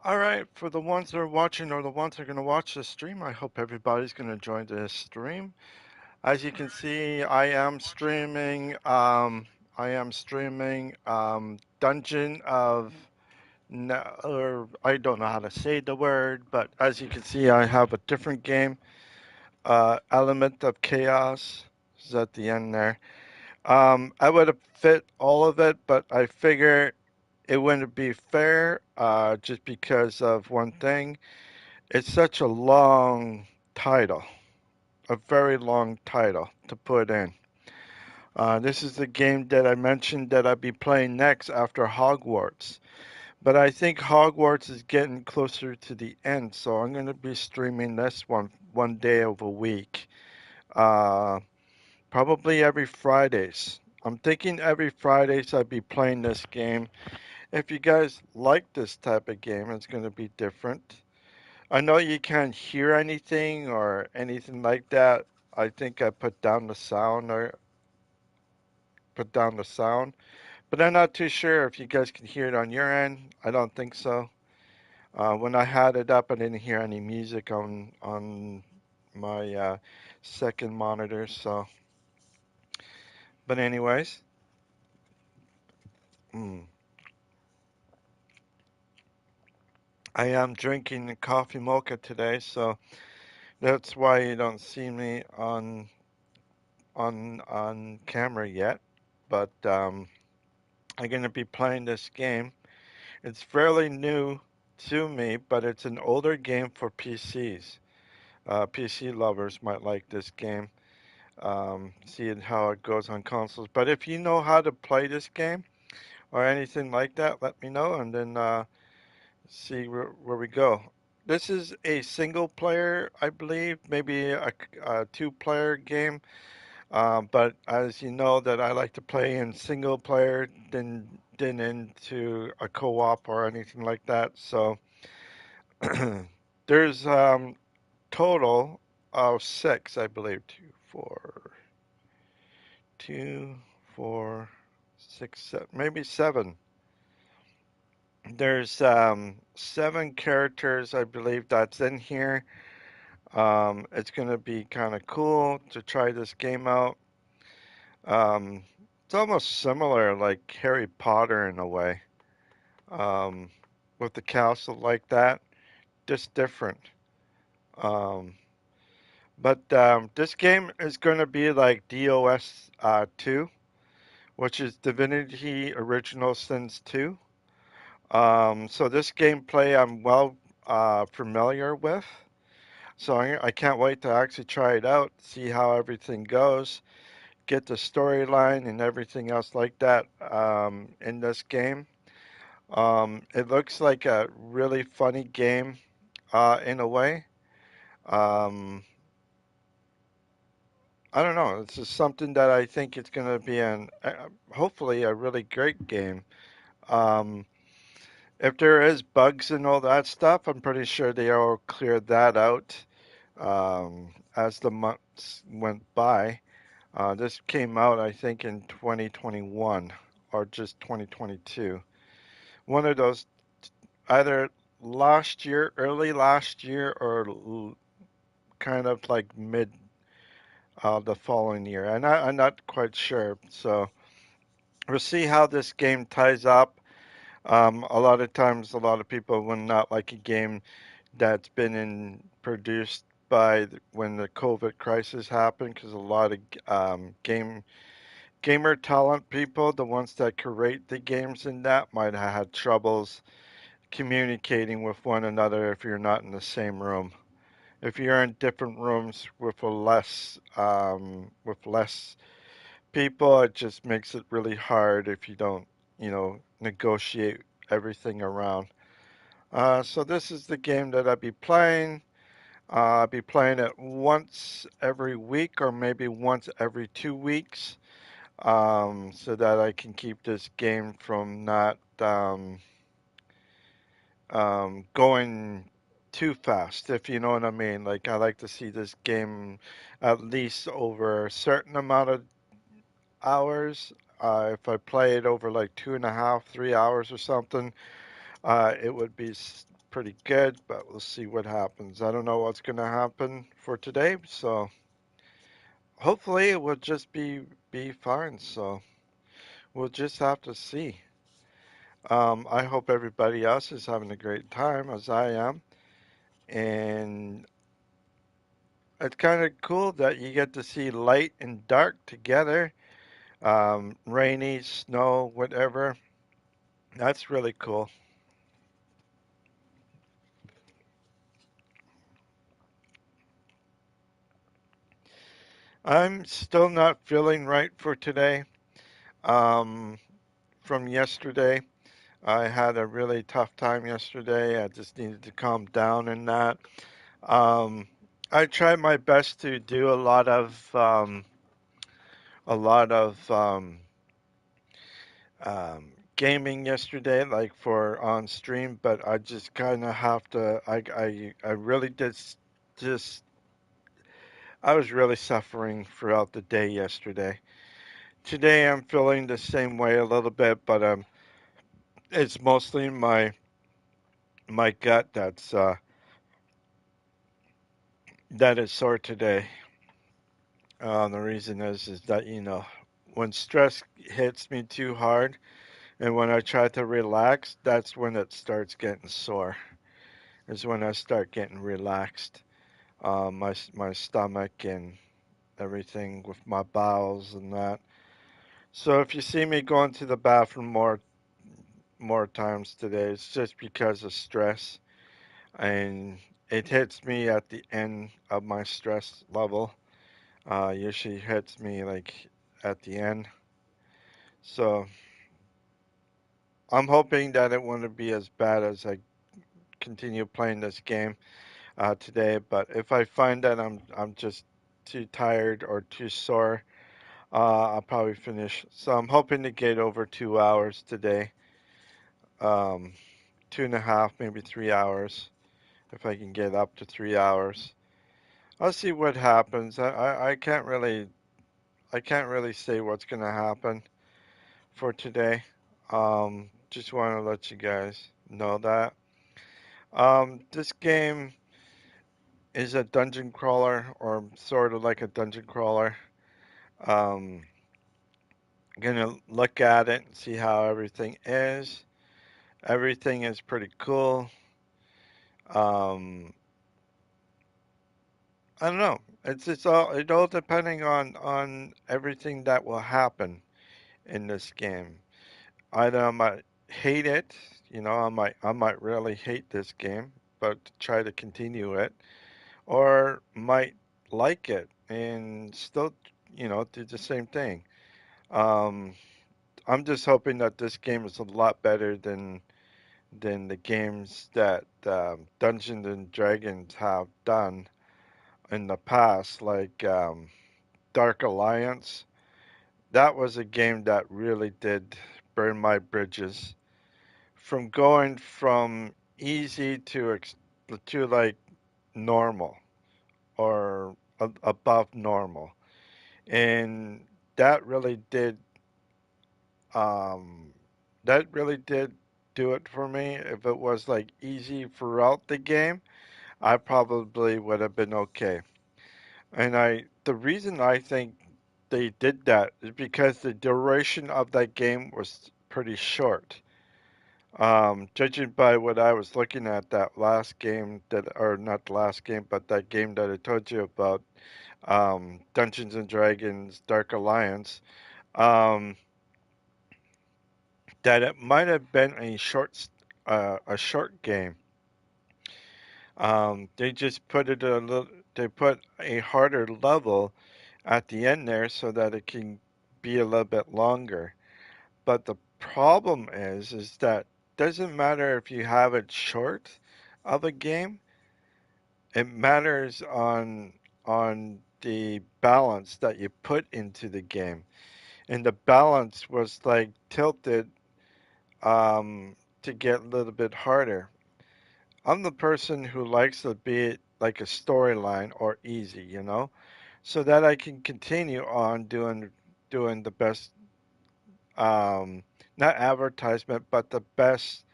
All right, for the ones that are watching or the ones that are going to watch this stream, I hope everybody's going to join this stream. As you can see, I am streaming Dungeon of or I don't know how to say the word, but as you can see, I have a different game, Element of Chaos is at the end there. I would have fit all of it, but I figure it wouldn't be fair, just because of one thing. It's such a long title, a very long title to put in. This is the game that I mentioned that I'd be playing next after Hogwarts. But I think Hogwarts is getting closer to the end, so I'm going to be streaming this one day of a week. Uh, Probably every Fridays. I'm thinking every Fridays I'd be playing this game. If you guys like this type of game, it's going to be different. I know you can't hear anything or anything like that. I think I put down the sound, but I'm not too sure if you guys can hear it on your end. I don't think so. When I had it up, I didn't hear any music on my second monitor. So, but anyways, mm, I am drinking coffee mocha today, so that's why you don't see me on camera yet. But I'm gonna be playing this game. It's fairly new to me, but it's an older game for PCs. PC lovers might like this game. Seeing how it goes on consoles. But if you know how to play this game or anything like that, let me know and then see where we go. This is a single player, I believe, maybe a two-player game. But as you know, that I like to play in single player than into a co-op or anything like that. So there's total of six, I believe. Two, four, six, seven, maybe seven. There's seven characters, I believe, that's in here. It's gonna be kind of cool to try this game out. Um, it's almost similar, like Harry Potter in a way, um, with the castle like that, just different. Um, but this game is going to be like DOS 2, which is Divinity Original Sins 2. So this gameplay I'm well familiar with. So I can't wait to actually try it out, see how everything goes, get the storyline and everything else like that in this game. It looks like a really funny game in a way. Um, I don't know. It's just something that I think it's going to be hopefully a really great game. Um, if there is bugs and all that stuff, I'm pretty sure they all cleared that out as the months went by. This came out, I think, in 2021 or just 2022. One of those, either last year, early last year, or kind of like mid the following year. I'm not quite sure. So we'll see how this game ties up. A lot of times, a lot of people will not like a game that's been produced by when the COVID crisis happened, because a lot of gamer talent people, the ones that create the games in that, might have had troubles communicating with one another if you're not in the same room. If you're in different rooms with less people, it just makes it really hard if you don't, negotiate everything around. So this is the game that I'd be playing. I'll be playing it once every week or maybe once every 2 weeks, so that I can keep this game from not going too fast, if you know what I mean. Like, I like to see this game at least over a certain amount of hours. If I play it over like 2.5, 3 hours or something, it would be pretty good, but we'll see what happens. I don't know what's going to happen for today, so hopefully it will just be fine. So we'll just have to see. I hope everybody else is having a great time as I am, and it's kind of cool that you get to see light and dark together, rainy, snow, whatever. That's really cool. I'm still not feeling right for today. Um, from yesterday, I had a really tough time yesterday. I just needed to calm down in that. Um, I tried my best to do a lot of gaming yesterday, like for on stream, but I just kind of have to. I really did just. I was really suffering throughout the day yesterday. Today I'm feeling the same way a little bit, but it's mostly my gut that is sore today. The reason is that when stress hits me too hard, and when I try to relax, that's when it starts getting sore. Is when I start getting relaxed. My stomach and everything with my bowels and that. So if you see me going to the bathroom more times today, it's just because of stress, and it hits me at the end of my stress level. Usually hits me like at the end. So I'm hoping that it won't be as bad as I continue playing this game today. But if I find that I'm just too tired or too sore, I'll probably finish. So I'm hoping to get over 2 hours today. Um, 2.5, maybe 3 hours. If I can get up to 3 hours, I'll see what happens. I can't really say what's gonna happen for today. Just want to let you guys know that. This game is a dungeon crawler, or sort of like a dungeon crawler. Um, gonna look at it and see how everything is. Everything is pretty cool. Um, I don't know. It all depending on everything that will happen in this game. Either I might hate it, I might really hate this game, but try to continue it, or might like it and still, do the same thing. Um, I'm just hoping that this game is a lot better than the games that Dungeons and Dragons have done in the past, like Dark Alliance. That was a game that really did burn my bridges from going from easy to like normal or above normal, and that really did um that really did do it for me. If it was like easy throughout the game, I probably would have been okay. And the reason I think they did that is because the duration of that game was pretty short. Judging by what I was looking at, that last game or not the last game, but that game that I told you about, Dungeons and Dragons Dark Alliance, um, that it might have been a short game. They just put it they put a harder level at the end there so that it can be a little bit longer. But the problem is that doesn't matter if you have it short of a game. It matters on the balance that you put into the game, and the balance was like tilted to get a little bit harder. I'm the person who likes to be like a storyline or easy, so that I can continue on doing the best, um, not advertisement, but the best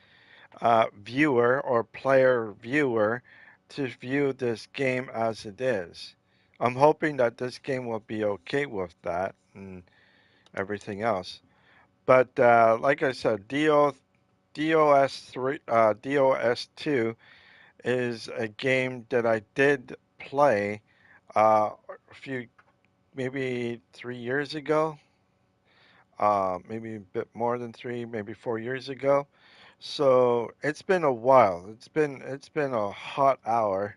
viewer or player viewer to view this game as it is. I'm hoping that this game will be okay with that and everything else. But like I said, DOS3, DOS2 is a game that I did play a few, maybe 3 years ago, maybe a bit more than three, maybe 4 years ago. So it's been a while. It's been a hot hour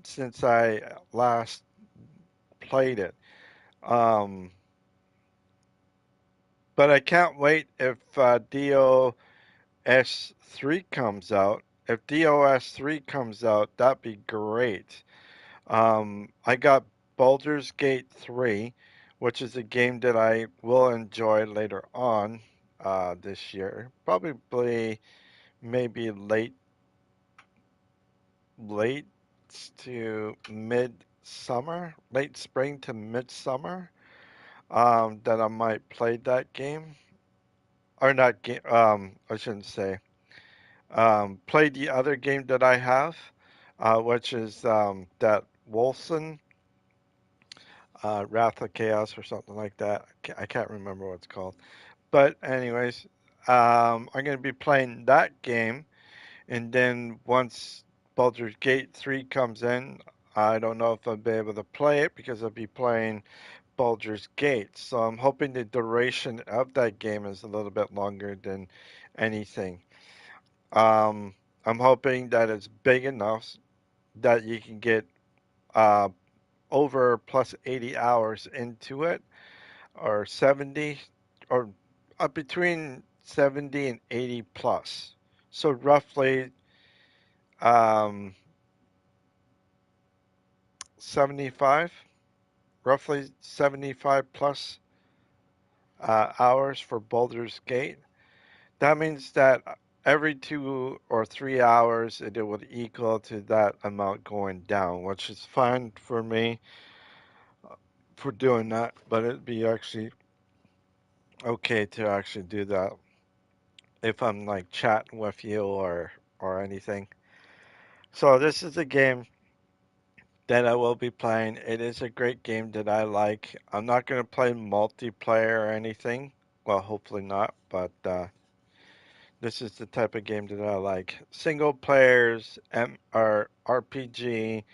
since I last played it. Um, but I can't wait if DOS3 comes out. If DOS3 comes out, that'd be great. I got Baldur's Gate 3, which is a game that I will enjoy later on this year. Probably maybe late to mid-summer, late spring to midsummer, that I might play that game. Or not game, I shouldn't say. Play the other game that I have, which is that Wolfen Wrath of Chaos or something like that. I can't remember what it's called. But anyways, I'm going to be playing that game, and then once Baldur's Gate 3 comes in, I don't know if I'll be able to play it because I'll be playing Baldur's Gate. So I'm hoping the duration of that game is a little bit longer than anything. Um, I'm hoping that it's big enough that you can get uh, over plus 80 hours into it or 70 or between 70 and 80 plus. So roughly um, 75, roughly 75 plus hours for Baldur's Gate. That means that every 2 or 3 hours it would equal to that amount going down, which is fine for me for doing that, but it'd be actually okay to actually do that if I'm like chatting with you or anything. So this is a game that I will be playing. It is a great game that I like. I'm not going to play multiplayer or anything. Well, hopefully not, but this is the type of game that I like. Single players or RPG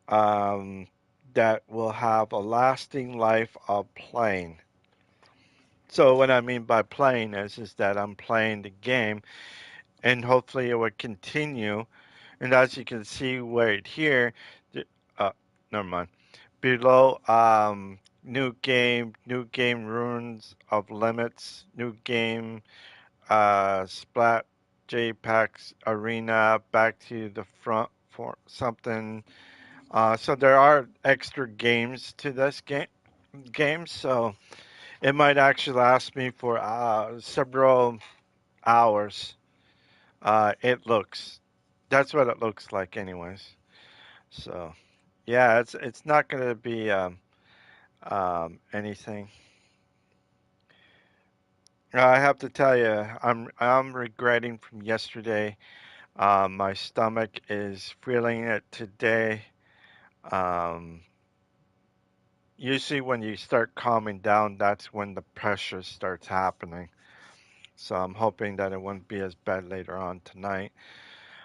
um, that will have a lasting life of playing. So what I mean by playing is that I'm playing the game and hopefully it will continue. And as you can see right here, the, uh, never mind. Below, new game runes of limits, new game, Splat, JPEGs, Arena, back to the front for something. So there are extra games to this game, so it might actually last me for several hours. It looks, that's what it looks like, anyways. So yeah, it's not gonna be anything. I have to tell you, I'm regretting from yesterday. My stomach is feeling it today. Um, Usually when you start calming down, that's when the pressure starts happening. So I'm hoping that it won't be as bad later on tonight.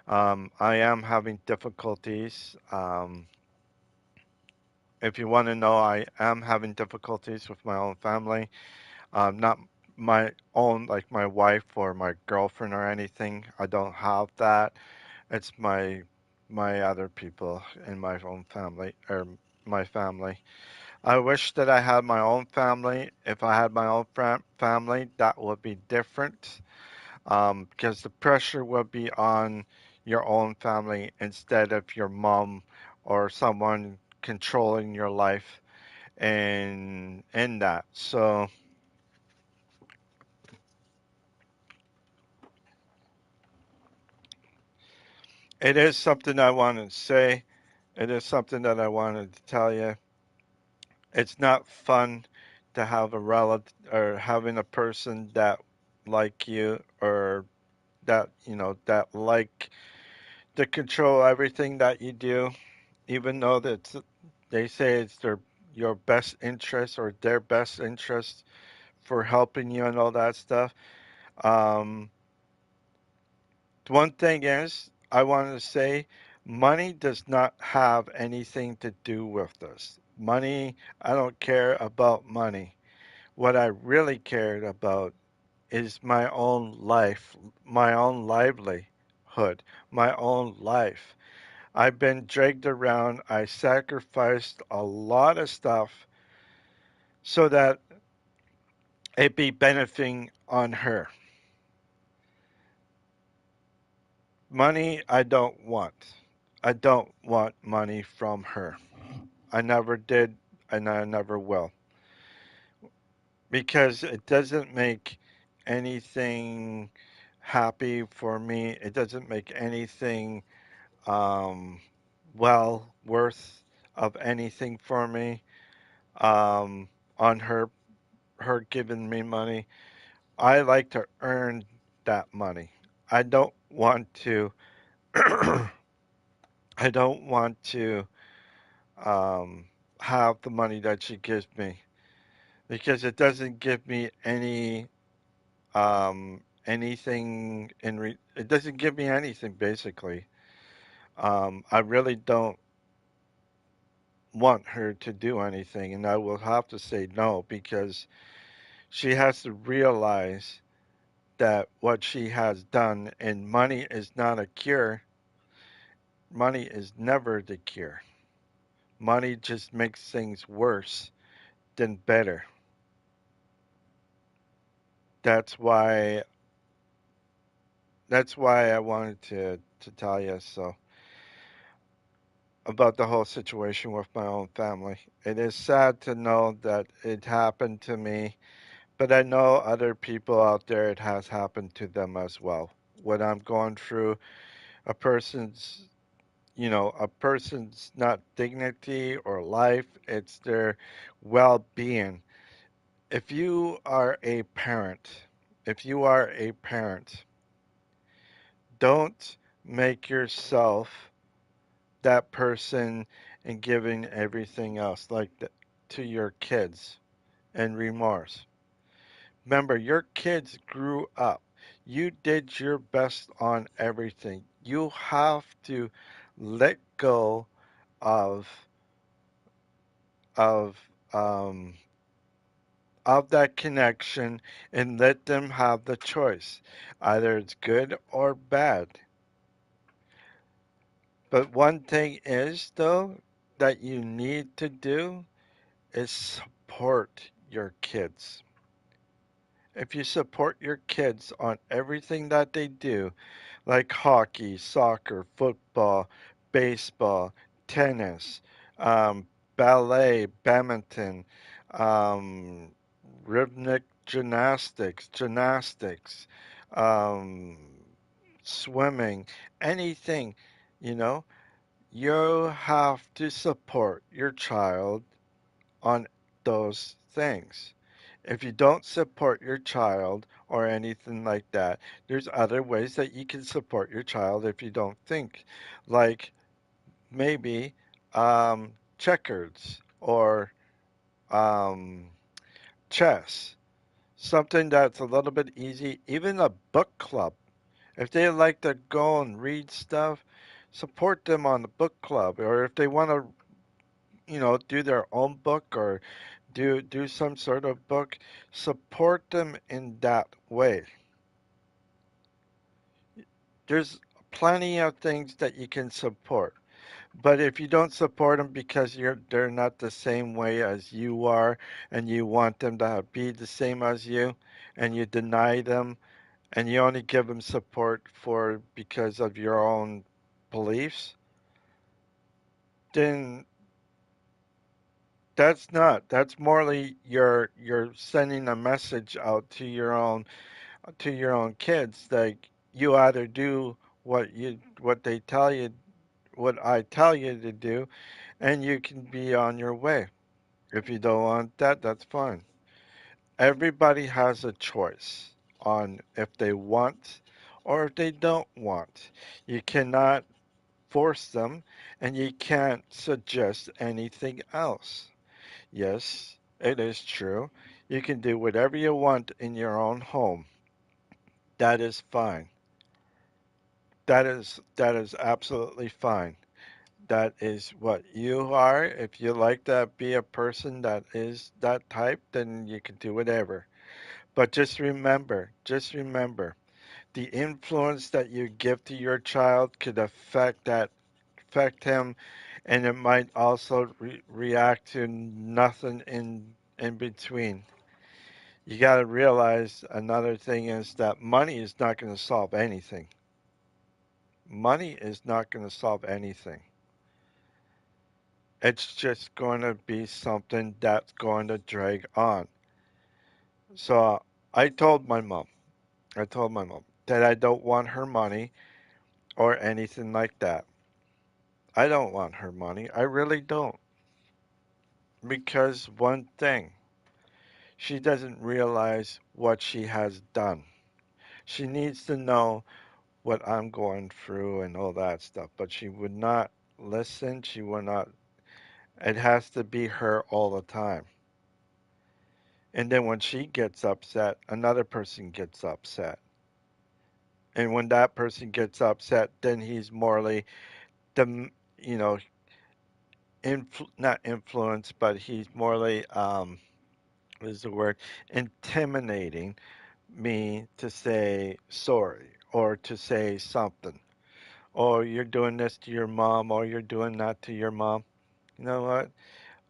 I am having difficulties. If you want to know, I am having difficulties with my own family. Not my own, like my wife or my girlfriend or anything. I don't have that. It's my other people in my own family or my family. I wish that I had my own family. If I had my own family, that would be different. Because the pressure would be on your own family instead of your mom or someone controlling your life and in that. So it is something I wanted to say. It is something that I wanted to tell you. It's not fun to have a relative or having a person that like you or that that like to control everything that you do, even though they say it's your best interest or their best interest for helping you and all that stuff. Um, One thing is, I wanted to say, money does not have anything to do with this. Money, I don't care about money. What I really cared about is my own life, my own livelihood, my own life. I've been dragged around. I sacrificed a lot of stuff so that it be benefiting on her. Money, I don't want. I don't want money from her. I never did, and I never will. Because it doesn't make anything happy for me. It doesn't make anything um, well worth of anything for me. On her giving me money, I like to earn that money. I don't want to. I don't want to um, have the money that she gives me because it doesn't give me anything it doesn't give me anything basically. I really don't want her to do anything, and I will have to say no because she has to realize that what she has done, and money is not a cure. Money is never the cure. Money just makes things worse than better. That's why that's why I wanted to tell you so about the whole situation with my own family. It is sad to know that it happened to me, but I know other people out there it has happened to them as well. When I'm going through a person's, a person's not dignity or life, it's their well-being. If you are a parent, if you are a parent, don't make yourself that person and giving everything else to your kids and remorse. Remember, your kids grew up. You did your best on everything. You have to let go of of um, of that connection and let them have the choice. Either it's good or bad. But one thing is though that you need to do is support your kids. If you support your kids on everything that they do, like hockey, soccer, football, baseball, tennis, um, ballet, badminton, um, rhythmic gymnastics, um, swimming, anything, you know, you have to support your child on those things. If you don't support your child or anything like that, there's other ways that you can support your child if you don't think, like maybe checkers or um, chess, something that's a little bit easy, even a book club. If they like to go and read stuff, support them on the book club, or if they want to do their own book or do some sort of book, support them in that way. There's plenty of things that you can support. But if you don't support them because they're not the same way as you are and you want them to be the same as you and you deny them and you only give them support for because of your own beliefs, then that's morally you're sending a message out to your own kids like you either do what they tell you what I tell you to do and you can be on your way. If you don't want that, that's fine. Everybody has a choice on if they want or if they don't want. You cannot force them, and you can't suggest anything else. Yes, it is true. You can do whatever you want in your own home. That is fine. That is absolutely fine. That is what you are. If you like to be a person that is that type, then you can do whatever. But just remember, the influence that you give to your child could affect him, and it might also react to nothing in between. You got to realize another thing is that money is not going to solve anything. Money is not going to solve anything. It's just going to be something that's going to drag on. So I told my mom that I don't want her money or anything like that. I don't want her money. I really don't. Because one thing, she doesn't realize what she has done. She needs to know what I'm going through and all that stuff, but she would not listen. She would not. It has to be her all the time. And then when she gets upset, another person gets upset. And when that person gets upset, then he's morally, the, you know, not influenced, but he's morally, what is the word, intimidating me to say sorry or to say something. Or you're doing this to your mom, or you're doing that to your mom. You know what?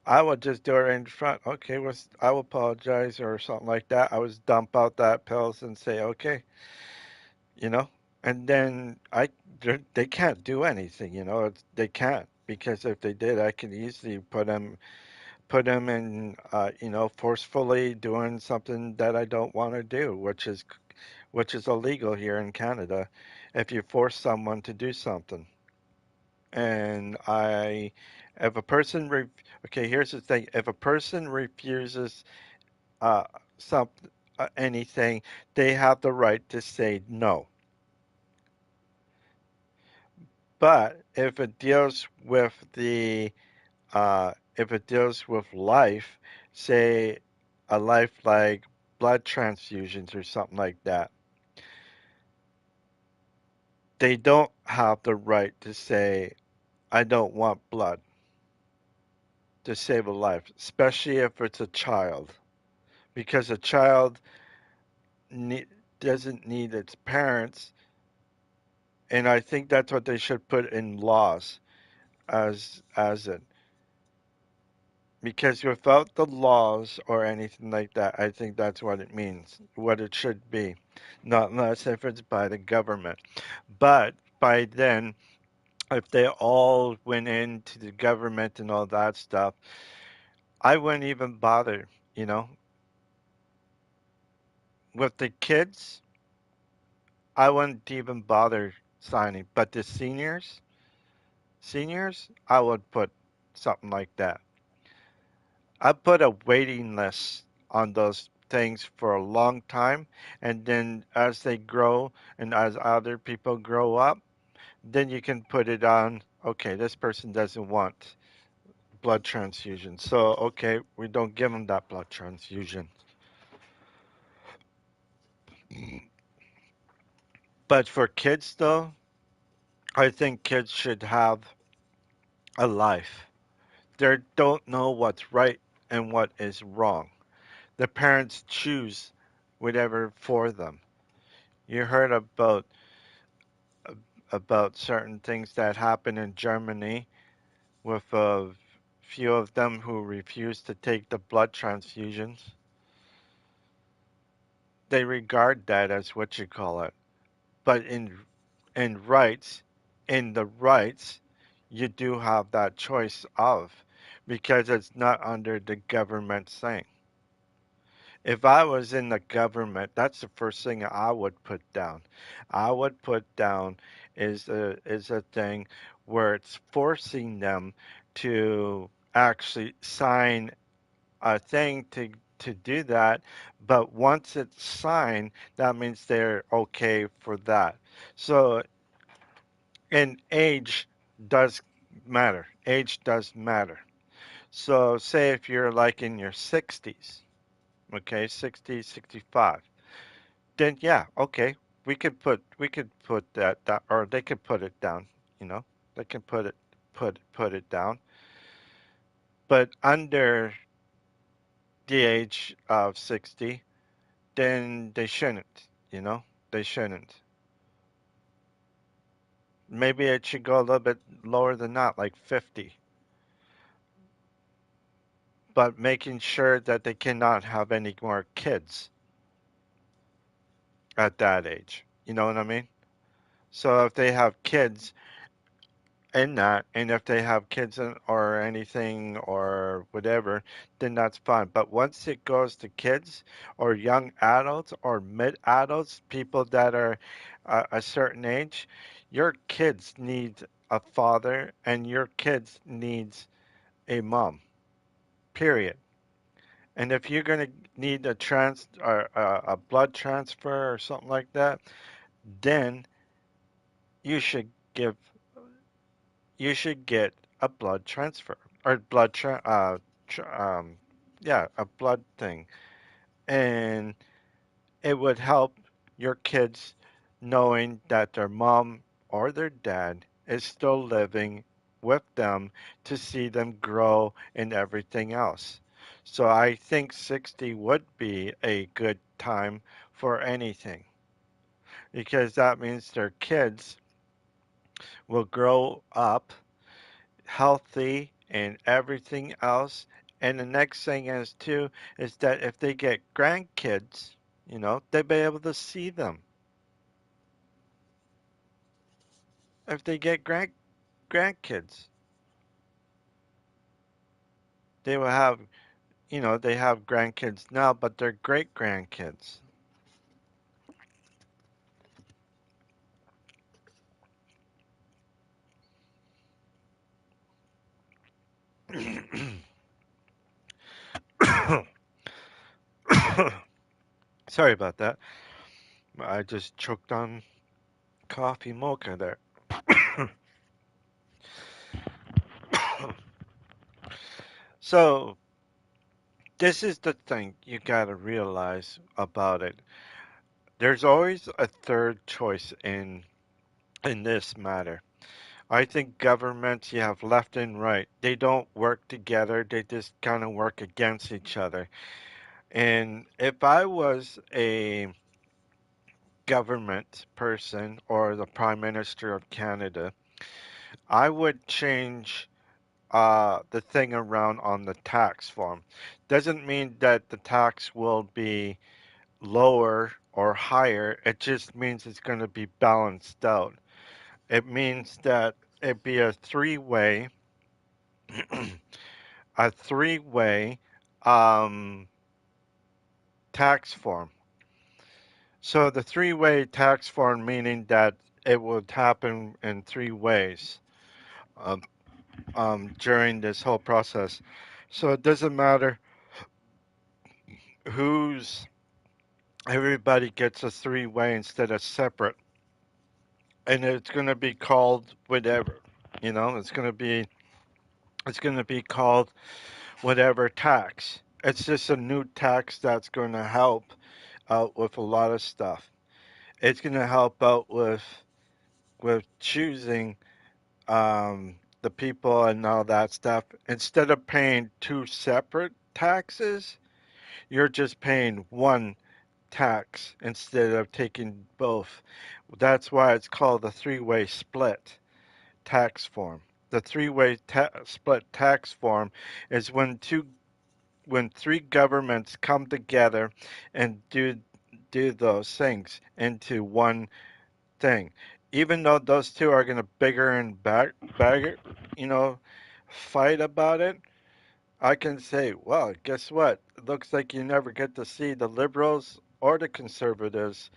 I would just do it in front. Okay, I will apologize or something like that. I would dump out that pills and say, okay, you know, and then they can't do anything, they can't because if they did, I could easily put them in, forcefully doing something that I don't want to do, which is illegal here in Canada, if you force someone to do something. And if a person, okay, here's the thing: if a person refuses uh, some anything, they have the right to say no. But if it deals with life, say a life like blood transfusions or something like that, they don't have the right to say, I don't want blood to save a life, especially if it's a child, because a child ne- doesn't need its parents, and I think that's what they should put in laws as it. Because without the laws or anything like that, I think that's what it means, what it should be. Not unless if it's by the government. But by then, if they all went into the government and all that stuff, I wouldn't even bother, you know. With the kids, I wouldn't even bother signing. But the seniors, I would put something like that. I put a waiting list on those things for a long time, and then as they grow and as other people grow up, then you can put it on. Okay, this person doesn't want blood transfusion, so okay, we don't give them that blood transfusion. But for kids, though, I think kids should have a life. They don't know what's right and what is wrong. The parents choose whatever for them. You heard about certain things that happen in Germany with a few of them who refuse to take the blood transfusions. They regard that as what you call it. But in rights, in the rights, you do have that choice of because it's not under the government thing. If I was in the government, that's the first thing I would put down. I would put down is a thing where it's forcing them to actually sign a thing to do that, but once it's signed, that means they're okay for that. So, and age does matter. Age does matter. So, say if you're like in your 60s, okay, 60, 65, then yeah, okay, we could put that, or they could put it down, you know, they can put it down. But under the age of 60, then they shouldn't, you know, they shouldn't. Maybe it should go a little bit lower than that, like 50, but making sure that they cannot have any more kids at that age. You know what I mean? So if they have kids in that, and if they have kids or anything or whatever, then that's fine. But once it goes to kids or young adults or mid adults, people that are a certain age, your kids need a father and your kids needs a mom. Period. And if you're going to need a trans or a blood transfer or something like that, then you should give you should get a blood transfer or tr- um yeah, a blood thing. And it would help your kids knowing that their mom or their dad is still living with them to see them grow and everything else. So I think 60 would be a good time for anything because that means their kids will grow up healthy and everything else. And the next thing is too is that if they get grandkids, you know, they'll be able to see them. If they get grandkids, they will have, you know, they have grandkids now, but they're great grandkids. Sorry about that. I just choked on coffee mocha there. So, this is the thing you gotta realize about it. There's always a third choice in this matter. I think governments, you have left and right. They don't work together. They just kind of work against each other. And if I was a government person or the Prime Minister of Canada, I would change the thing around on the tax form. Doesn't mean that the tax will be lower or higher. It just means it's going to be balanced out. It means that it'd be a three-way um, tax form. So the three-way tax form meaning that it would happen in three ways um, during this whole process. So it doesn't matter who's everybody gets a three-way instead of separate, and it's going to be called whatever. You know, it's going to be called whatever tax. It's just a new tax that's going to help out with a lot of stuff. It's going to help out with choosing the people and all that stuff. Instead of paying two separate taxes, you're just paying one tax instead of taking both. That's why it's called the three-way split tax form. The three-way split tax form is when three governments come together and do those things into one thing. Even though those two are going to bigger and bagger, you know, fight about it, I can say, well, guess what? It looks like you never get to see the liberals or the conservatives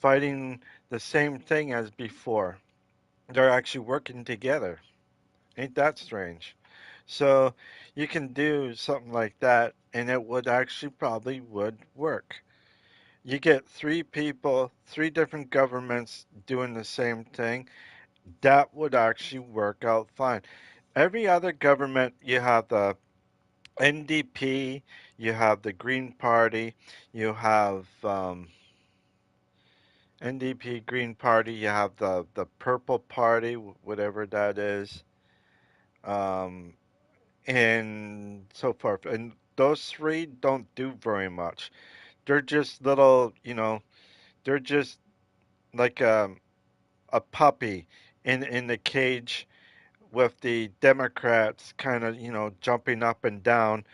fighting the same thing as before. They're actually working together. Ain't that strange? So you can do something like that, and it would actually probably would work. You get three people, three different governments doing the same thing. That would actually work out fine. Every other government, you have the NDP, you have the Green Party, you have NDP, Green Party, you have the Purple Party, whatever that is, um, and so forth. And those three don't do very much. They're just little, they're just like a puppy in the cage with the Democrats kind of, jumping up and down.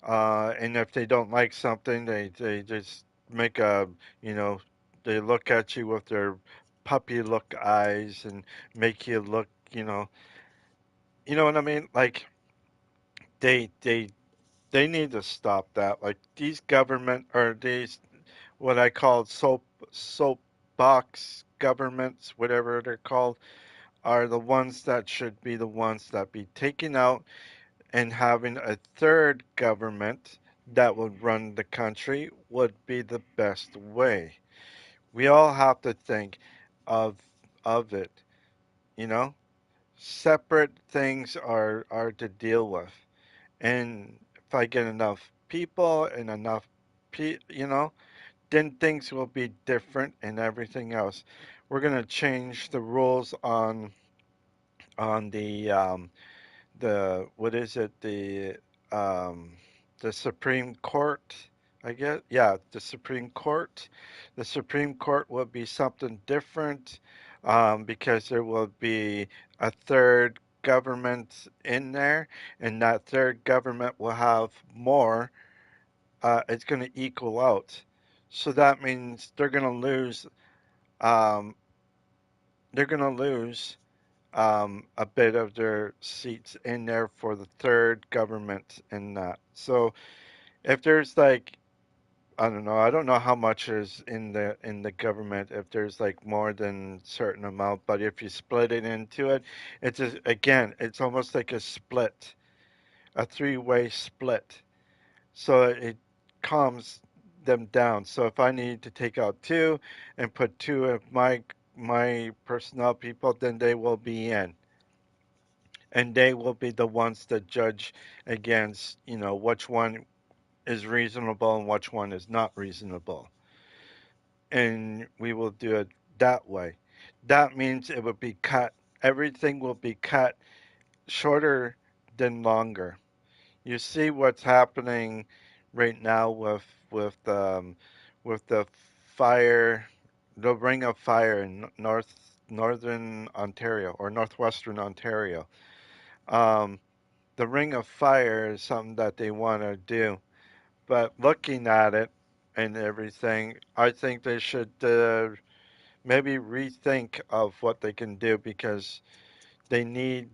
And if they don't like something, they just make you know, they look at you with their puppy look eyes and make you look, you know what I mean? Like they they they need to stop that. Like these government or these what I call soapbox governments, whatever they're called, are the ones that should be the ones that be taken out and having a third government that would run the country would be the best way. We all have to think of it, you know? Separate things are to deal with. And if I get enough people and enough then things will be different and everything else. We're going to change the rules on the what is it um the Supreme Court, I guess. Yeah, the Supreme Court. The Supreme Court will be something different because there will be a third government in there, and that third government will have more. It's going to equal out. So that means um, they're going to lose a bit of their seats in there for the third government in that. So if there's like I don't know, I don't know how much is in the government if there's like more than certain amount, but if you split it into it, again, it's almost like a split, a three-way split. So it calms them down. So if I need to take out two and put two of my personnel people, then they will be in and they will be the ones that judge against, which one is reasonable and which one is not reasonable. And we will do it that way. That means it will be cut, everything will be cut shorter than longer. You see what's happening right now with the fire, the ring of fire in northern Ontario or northwestern Ontario. Um, the Ring of Fire is something that they want to do. But looking at it and everything, I think they should maybe rethink of what they can do because they need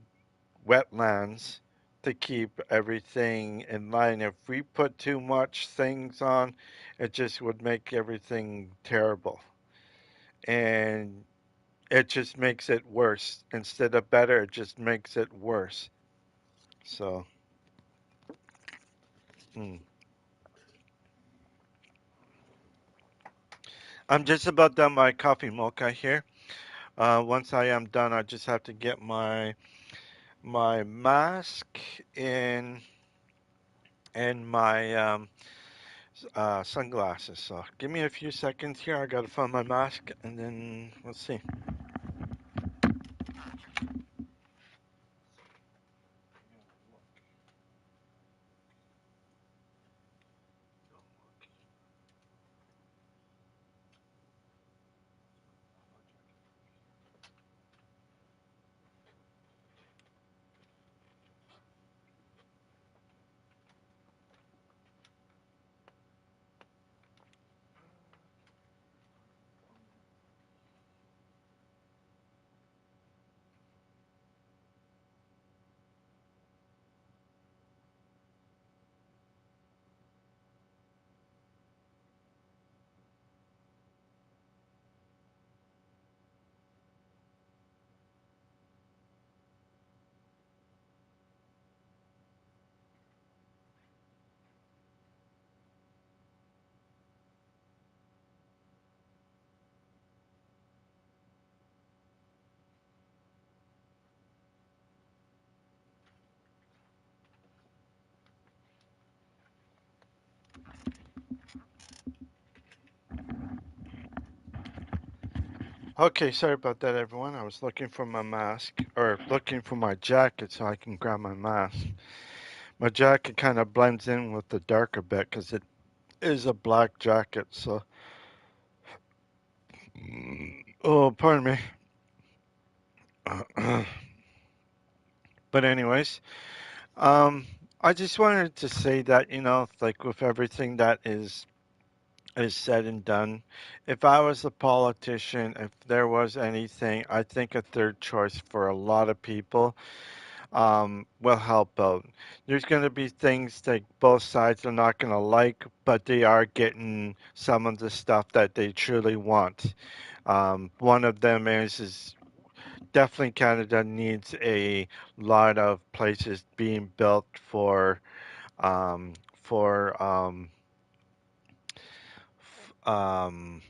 wetlands to keep everything in line. If we put too much things on, it just would make everything terrible. And it just makes it worse. Instead of better, it just makes it worse. So, mm. I'm just about done my coffee mocha here. Once I am done, I just have to get my mask and my sunglasses. So give me a few seconds here. I gotta find my mask, and then let's see. Okay, sorry about that, everyone. I was looking for my mask, or looking for my jacket so I can grab my mask. My jacket kind of blends in with the darker bit because it is a black jacket, so. Oh, pardon me. But, anyways, um, I just wanted to say that, like with everything that is said and done, if I was a politician, if there was anything, I think a third choice for a lot of people will help out. There's going to be things that both sides are not going to like, but they are getting some of the stuff that they truly want. One of them is definitely Canada needs a lot of places being built um, for f- um,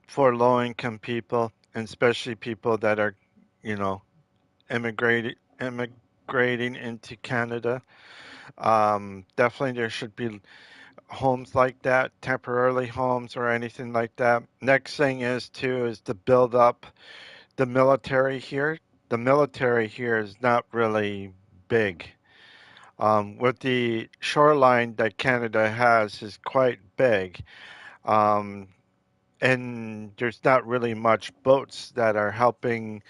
for low income people, and especially people that are, you know, immigrating into Canada. Definitely there should be homes like that, temporarily homes or anything like that. Next thing is too is to build up the military here. The military here is not really big. What the shoreline that Canada has is quite big. Um, and there's not really much boats that are helping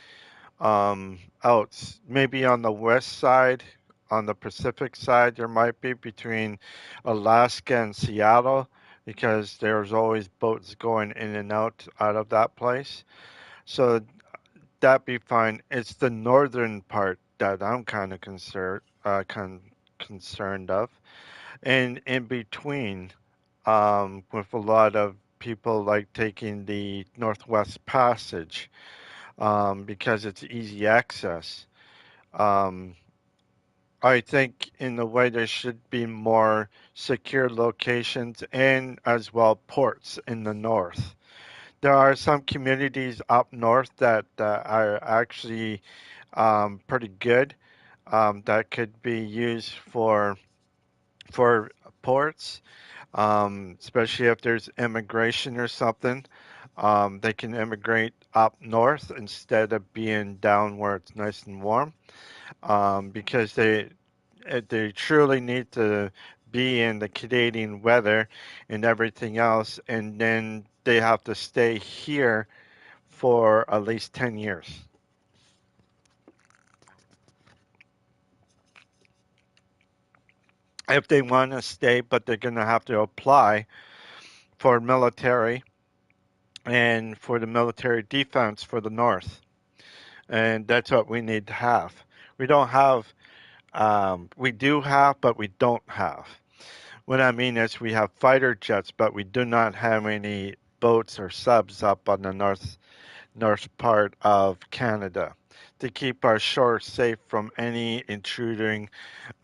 out. Maybe on the west side, on the Pacific side, there might be between Alaska and Seattle because there's always boats going in and out of that place. So that be fine. It's the northern part that I'm kind of concerned of, and in between, with a lot of people like taking the Northwest Passage, because it's easy access. Um, I think in a way there should be more secure locations and as well ports in the north. There are some communities up north that are actually pretty good, that could be used for ports, especially if there's immigration or something. They can immigrate up north instead of being down where it's nice and warm, because they truly need to be in the Canadian weather and everything else, and then they have to stay here for at least 10 years if they want to stay, but they're going to have to apply for military and for the military defense for the North. And that's what we need to have. We don't have, we do have, but we don't have. What I mean is we have fighter jets, but we do not have any boats or subs up on the north part of Canada to keep our shores safe from any intruding,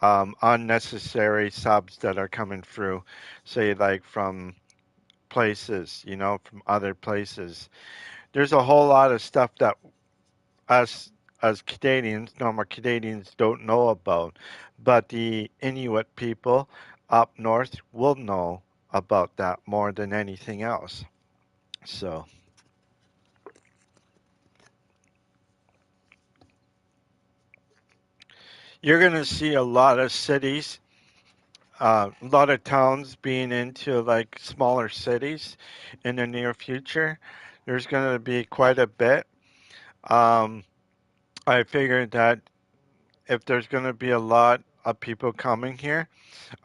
unnecessary subs that are coming through, say like from places, from other places. There's a whole lot of stuff that us as Canadians, normal Canadians, don't know about, but the Inuit people up north will know about that more than anything else. So you're going to see a lot of cities, a lot of towns being into like smaller cities in the near future. There's going to be quite a bit. Um, I figured that if there's going to be a lot of people coming here,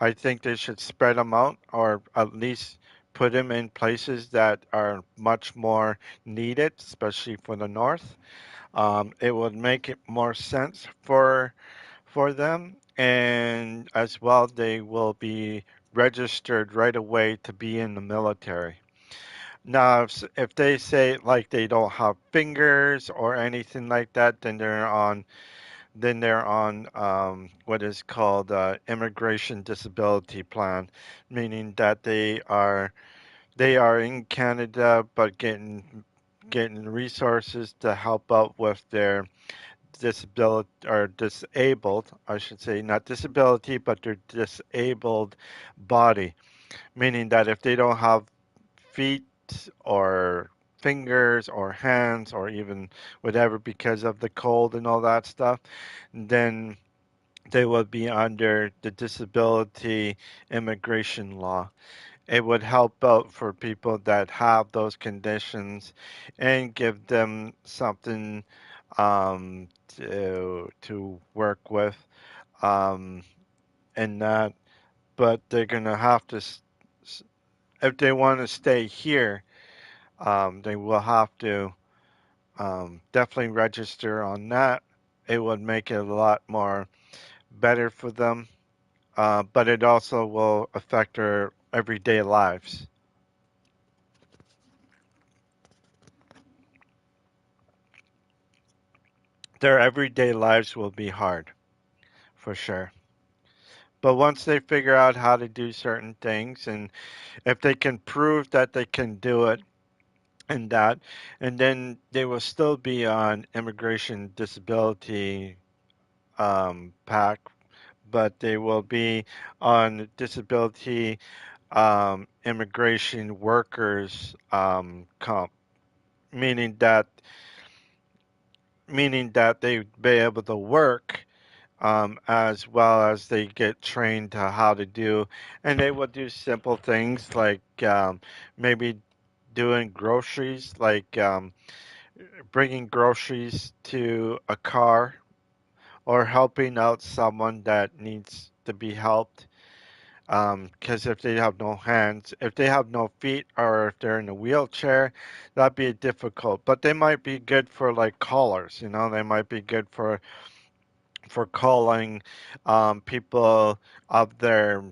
I think they should spread them out or at least put them in places that are much more needed, especially for the north. It would make it more sense for them, and as well, they will be registered right away to be in the military. Now, if they say like they don't have fingers or anything like that, then they're on what is called immigration disability plan, meaning that they are in Canada but getting resources to help out with their disability or disabled, I should say, not disability, but their disabled body, meaning that if they don't have feet feet or fingers or hands or even whatever because of the cold and all that stuff, then they would be under the disability immigration law. It would help out for people that have those conditions and give them something to work with, um, and that. But they're gonna have to, if they want to stay here, they will have to definitely register on that. It would make it a lot more better for them, but it also will affect their everyday lives. Their everyday lives will be hard, for sure. But once they figure out how to do certain things, and if they can prove that they can do it, and that, and then they will still be on immigration disability pack, but they will be on disability immigration workers comp, meaning that they be able to work as well as they get trained to how to do, and they will do simple things like maybe doing groceries, like bringing groceries to a car or helping out someone that needs to be helped. Because if they have no hands, if they have no feet, or if they're in a wheelchair, that'd be difficult. But they might be good for like callers, you know. They might be good for calling people of their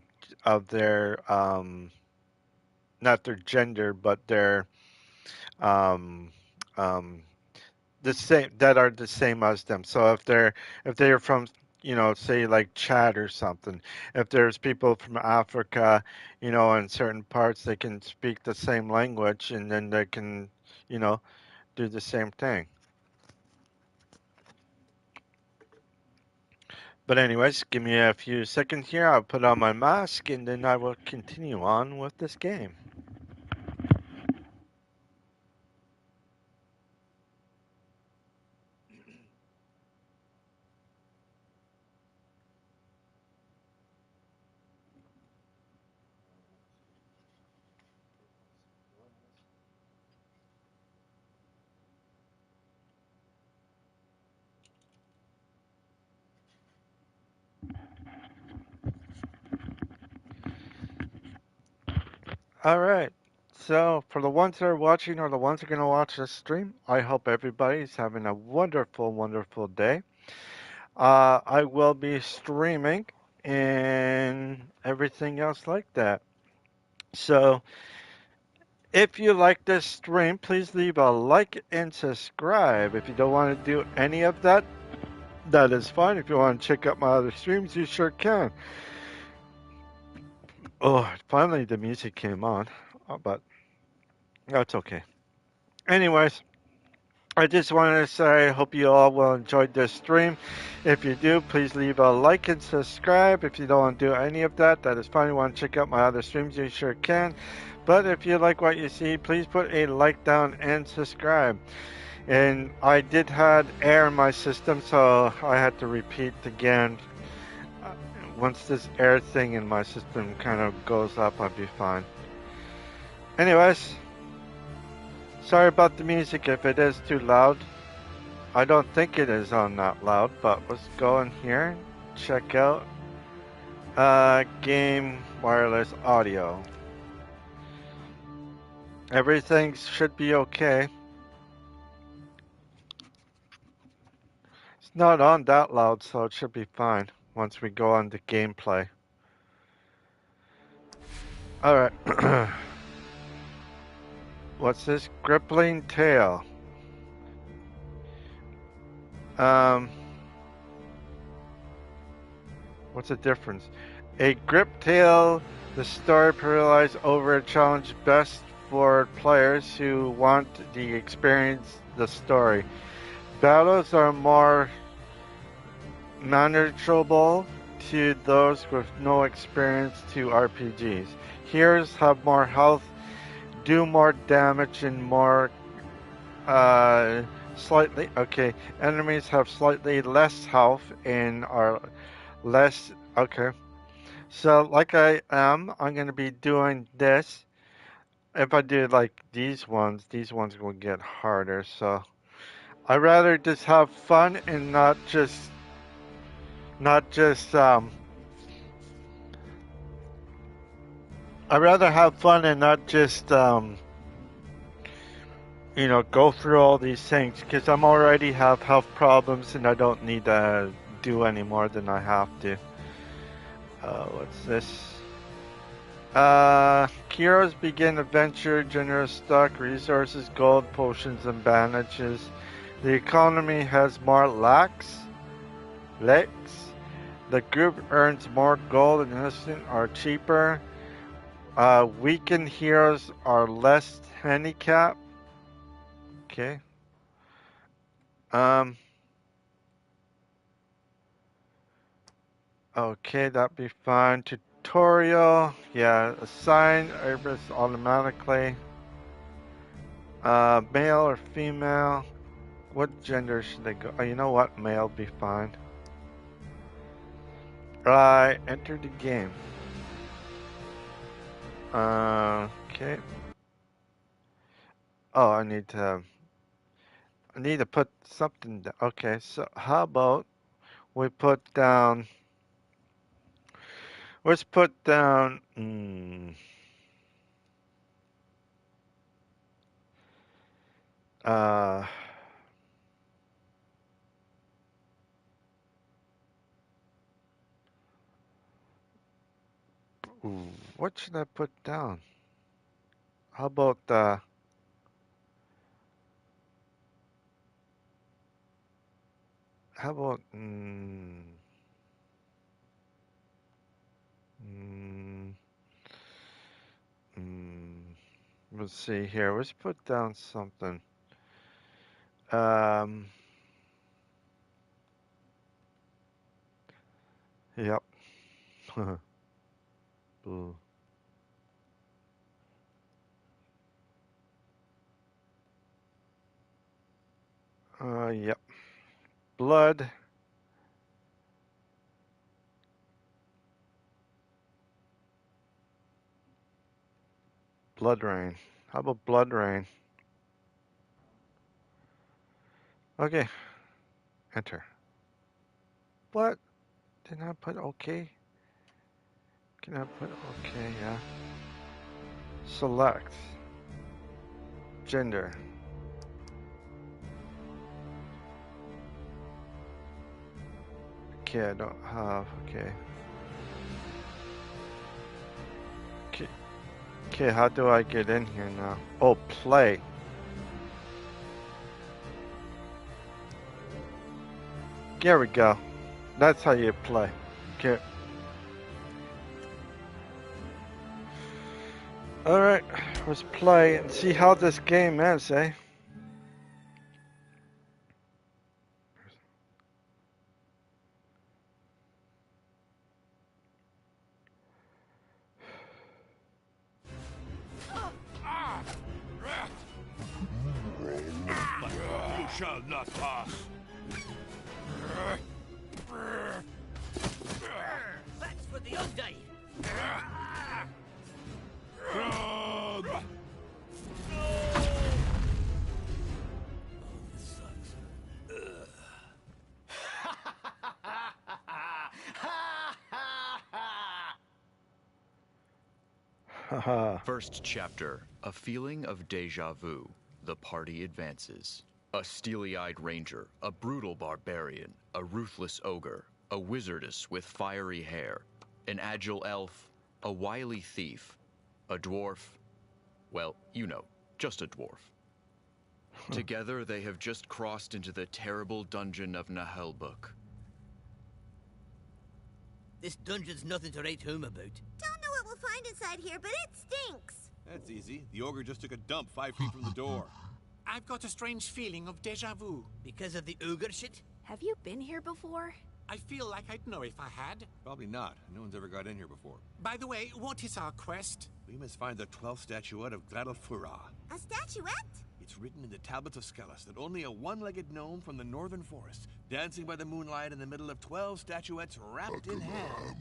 not their gender, but their um, um, the same, that are the same as them. So if they're from, say like Chad or something, if there's people from Africa, in certain parts, they can speak the same language, and then they can, you know, do the same thing. But anyways, give me a few seconds here. I'll put on my mask, and then I will continue on with this game. All right. So, for the ones that are watching or the ones that are going to watch this stream, I hope everybody's having a wonderful, wonderful day. I will be streaming and everything else like that. So, if you like this stream, please leave a like and subscribe. If you don't want to do any of that, that is fine. If you want to check out my other streams, you sure can. Oh, finally the music came on, but that's okay. Anyways, I just wanted to say I hope you all will enjoy this stream. If you do, please leave a like and subscribe. If you don't want to do any of that, that is fine. You want to check out my other streams, you sure can. But if you like what you see, please put a like down and subscribe. And I did had air in my system, so I had to repeat again. Uh, Once this air thing in my system kind of goes up, I'll be fine. Anyways, sorry about the music if it is too loud. I don't think it is on that loud, but let's go in here, check out game wireless audio. Everything should be okay. It's not on that loud, so it should be fine once we go on the gameplay. Alright. What's this? Grippling tail. Um, what's the difference? A grip tail, the story paralyzed over a challenge best for players who want the experience the story. Battles are more manageable to those with no experience to RPGs. Heroes have more health do more damage and more slightly okay. Enemies have slightly less health and are less okay. So like I'm gonna be doing this. If I do like these ones will get harder. So I rather just have fun and not just. I rather have fun and not just go through all these things because I'm already have health problems and I don't need to do any more than I have to. What's this? Heroes begin adventure, generous stock, resources, gold, potions, and bandages. The economy has more licks. The group earns more gold and instant are cheaper. Weakened heroes are less handicapped. Okay. Um. Okay, that'd be fine. Tutorial. Yeah, assign herbs automatically. Male or female. What gender should they go? Oh, you know what? Male be fine. Enter the game. Okay. Oh, I need to put something down. Okay, so how about we put down, let's put down, uh, what should I put down? How about, how about, mm, let's see here. Let's put down something. Um, yep. Boo. Yep. Blood. Blood rain. How about blood rain? Okay. Enter. What? Did I put okay? Can I put okay? Yeah. Select. Gender. Okay, I don't have. Okay. Okay, how do I get in here now? Oh, play. There we go. That's how you play. Okay. Alright, let's play and see how this game is, eh? You shall not pass. That's for the old day. First chapter, a feeling of déjà vu. The party advances. A steely-eyed ranger, a brutal barbarian, a ruthless ogre, a wizardess with fiery hair, an agile elf, a wily thief, a dwarf, well, you know, just a dwarf. Together they have just crossed into the terrible Dungeon of Naheulbeuk. This dungeon's nothing to write home about. Don't know what we'll find inside here, but it stinks. That's easy. The ogre just took a dump 5 feet from the door. I've got a strange feeling of déjà vu. Because of the ogre shit? Have you been here before? I feel like I'd know if I had. Probably not. No one's ever got in here before. By the way, what is our quest? We must find the 12th statuette of Gladalfura. A statuette? It's written in the tablets of Skellis that only a one-legged gnome from the northern forest, dancing by the moonlight in the middle of 12 statuettes wrapped in ham.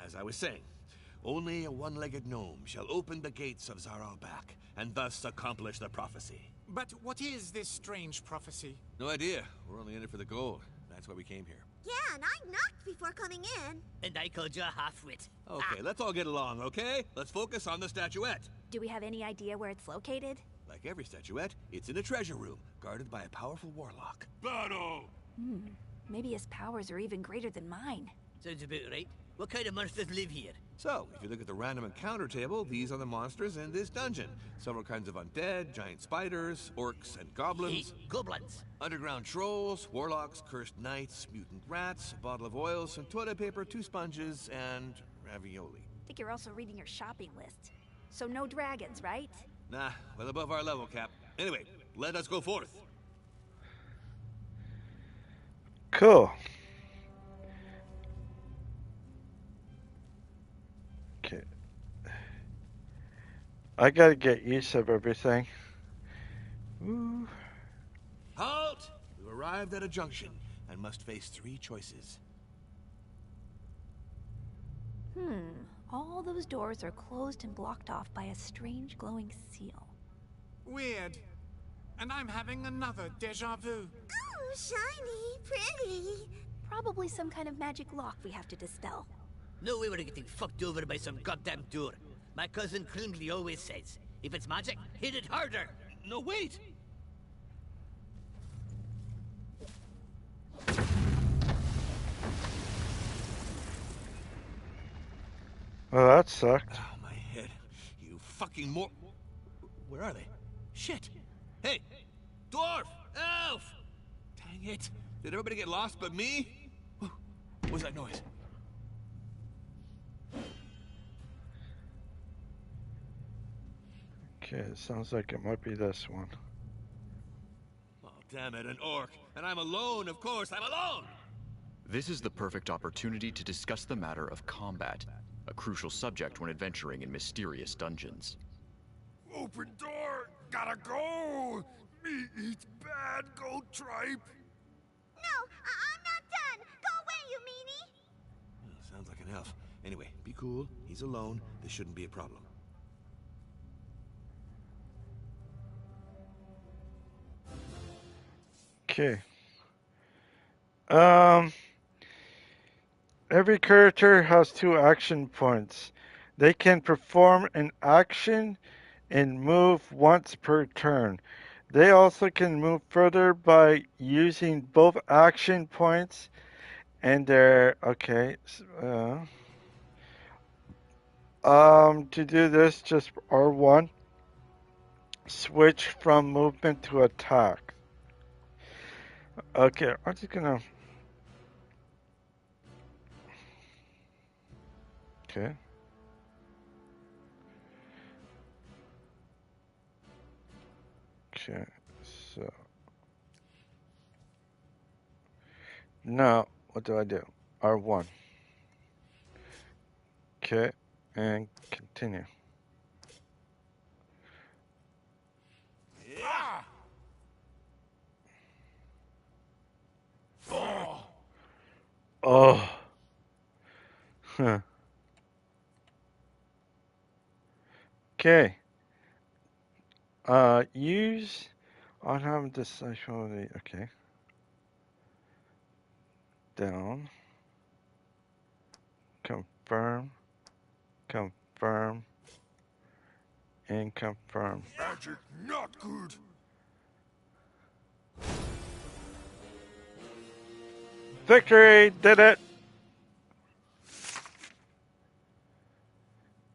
As I was saying, only a one-legged gnome shall open the gates of Zaralbak, and thus accomplish the prophecy. But what is this strange prophecy? No idea. We're only in it for the gold. That's why we came here. Yeah, and I knocked before coming in. And I called you a half-wit. Okay, let's all get along, okay? Let's focus on the statuette. Do we have any idea where it's located? Like every statuette, it's in a treasure room, guarded by a powerful warlock. Battle! Maybe his powers are even greater than mine. Sounds about right. What kind of monsters live here? So, if you look at the random encounter table, these are the monsters in this dungeon. Several kinds of undead, giant spiders, orcs, and goblins. Hey, goblins. Underground trolls, warlocks, cursed knights, mutant rats, a bottle of oil, some toilet paper, 2 sponges, and ravioli. I think you're also reading your shopping list. So no dragons, right? Nah, well above our level, Cap. Anyway, let us go forth. Cool. Okay. I gotta get used of everything. Ooh. Halt! We've arrived at a junction and must face 3 choices. All those doors are closed and blocked off by a strange glowing seal. Weird. And I'm having another deja vu. Ooh, shiny, pretty. Probably some kind of magic lock we have to dispel. No way we're getting fucked over by some goddamn door. My cousin Klingly always says, if it's magic, hit it harder. No, wait! Well, that sucked. Oh, my head. You fucking Where are they? Shit! Hey! Dwarf! Elf! Dang it! Did everybody get lost but me? What was that noise? Okay, it sounds like it might be this one. Oh, damn it, an orc. And I'm alone, of course, I'm alone! This is the perfect opportunity to discuss the matter of combat, a crucial subject when adventuring in mysterious dungeons. Open door! Gotta go! Me eats bad, gold tripe! No, I'm not done. Go away, you meanie. Sounds like an elf. Anyway, be cool. He's alone. This shouldn't be a problem. Okay. Every character has 2 action points. They can perform an action and move once per turn. They also can move further by using both action points and their to do this, just R1. Switch from movement to attack. Okay, I'm just gonna. Okay. Okay, so. Now, what do I do? R1. Okay, and continue. Ah! Oh! Oh. Huh. Okay. Use unharmed decipherability. Okay. Down. Confirm. Confirm. And confirm. Magic not good! Victory! Did it!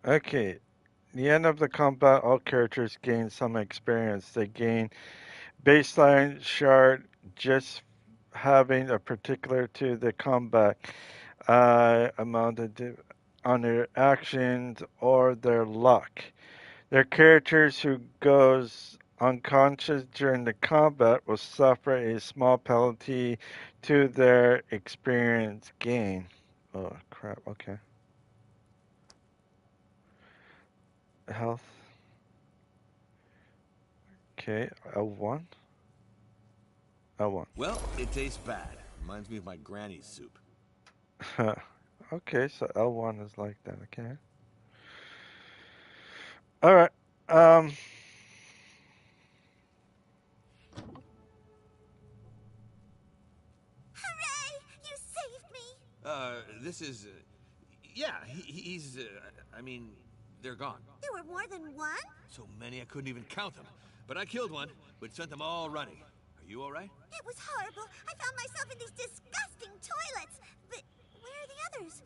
Okay. The end of the combat, all characters gain some experience. They gain baseline shard just having a particular to the combat amount on their actions or their luck. Their characters who goes unconscious during the combat will suffer a small penalty to their experience gain. Oh, crap. Okay. Health. Okay, L1. L1. Well, it tastes bad. Reminds me of my granny's soup. Okay, so L1 is like that. Okay. All right. Um. Hooray! You saved me! This is. Yeah, he's. I mean, they're gone. There were more than one? So many I couldn't even count them. But I killed one, which sent them all running. Are you alright? It was horrible. I found myself in these disgusting toilets. But where are the others?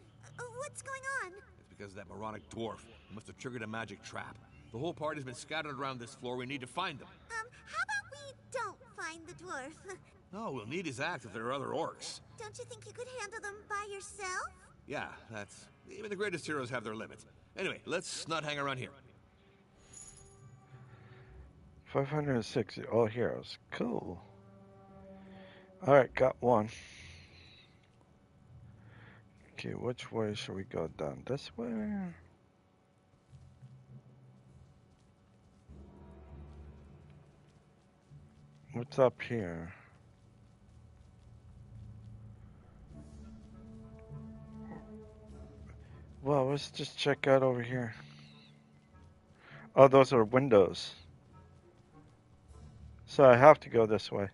What's going on? It's because of that moronic dwarf. He must have triggered a magic trap. The whole party's been scattered around this floor. We need to find them. How about we don't find the dwarf? No, we'll need his axe if there are other orcs. Don't you think you could handle them by yourself? Yeah, that's... Even the greatest heroes have their limits. Anyway, let's not hang around here. 560 all heroes. Cool. All right, got one. Okay, which way should we go? Down this way? What's up here? Well, let's just check out over here. Oh, those are windows. So I have to go this way.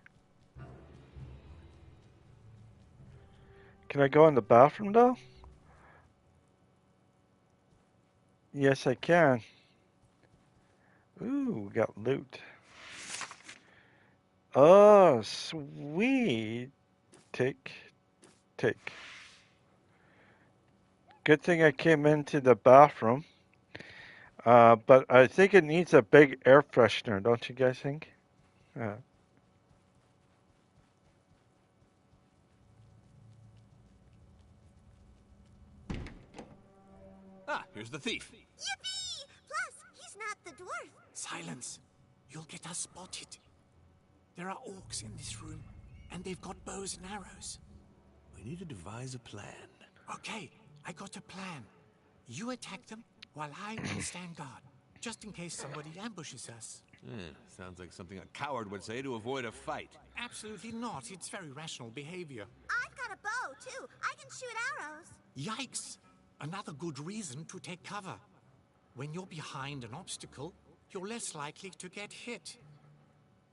Can I go in the bathroom though? Yes, I can. Ooh, we got loot. Oh, sweet. Take. Good thing I came into the bathroom. But I think it needs a big air freshener, don't you guys think? Ah, here's the thief. Yippee! Plus, he's not the dwarf. Silence. You'll get us spotted. There are orcs in this room, and they've got bows and arrows. We need to devise a plan. Okay, I got a plan. You attack them while I stand guard, just in case somebody ambushes us. Sounds like something a coward would say to avoid a fight. Absolutely not. It's very rational behavior. I've got a bow, too. I can shoot arrows. Yikes! Another good reason to take cover. When you're behind an obstacle, you're less likely to get hit.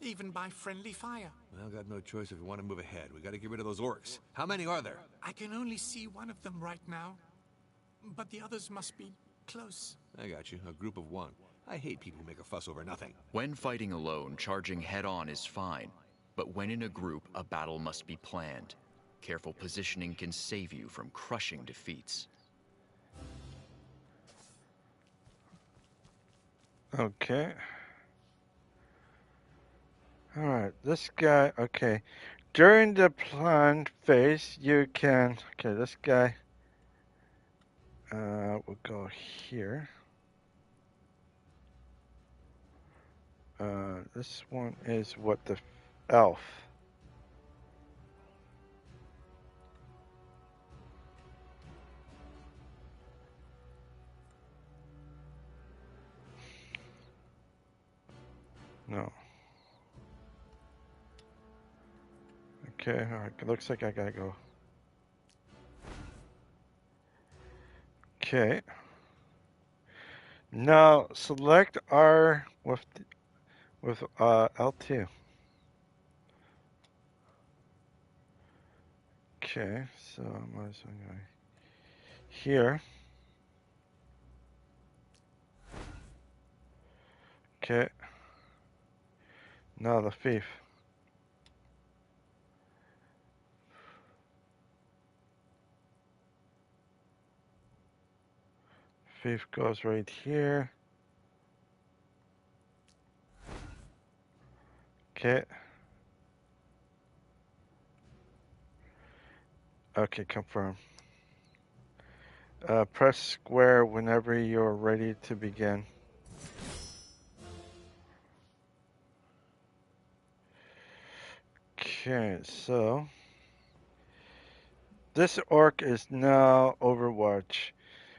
Even by friendly fire. Well, got no choice if we want to move ahead. We gotta get rid of those orcs. How many are there? I can only see one of them right now. But the others must be close. I got you. A group of one. I hate people who make a fuss over nothing. When fighting alone, charging head-on is fine. But when in a group, a battle must be planned. Careful positioning can save you from crushing defeats. Okay. Alright, this guy, okay. During the planned phase, you can, okay, this guy, will go here. This one is what the elf. No. Okay, alright, it looks like I gotta go. Okay. Now select R with L2. Okay, so I might as well go here. Okay. Now the thief. Thief goes right here. Okay. Okay, confirm. Press square whenever you're ready to begin. Okay, so this orc is now Overwatch,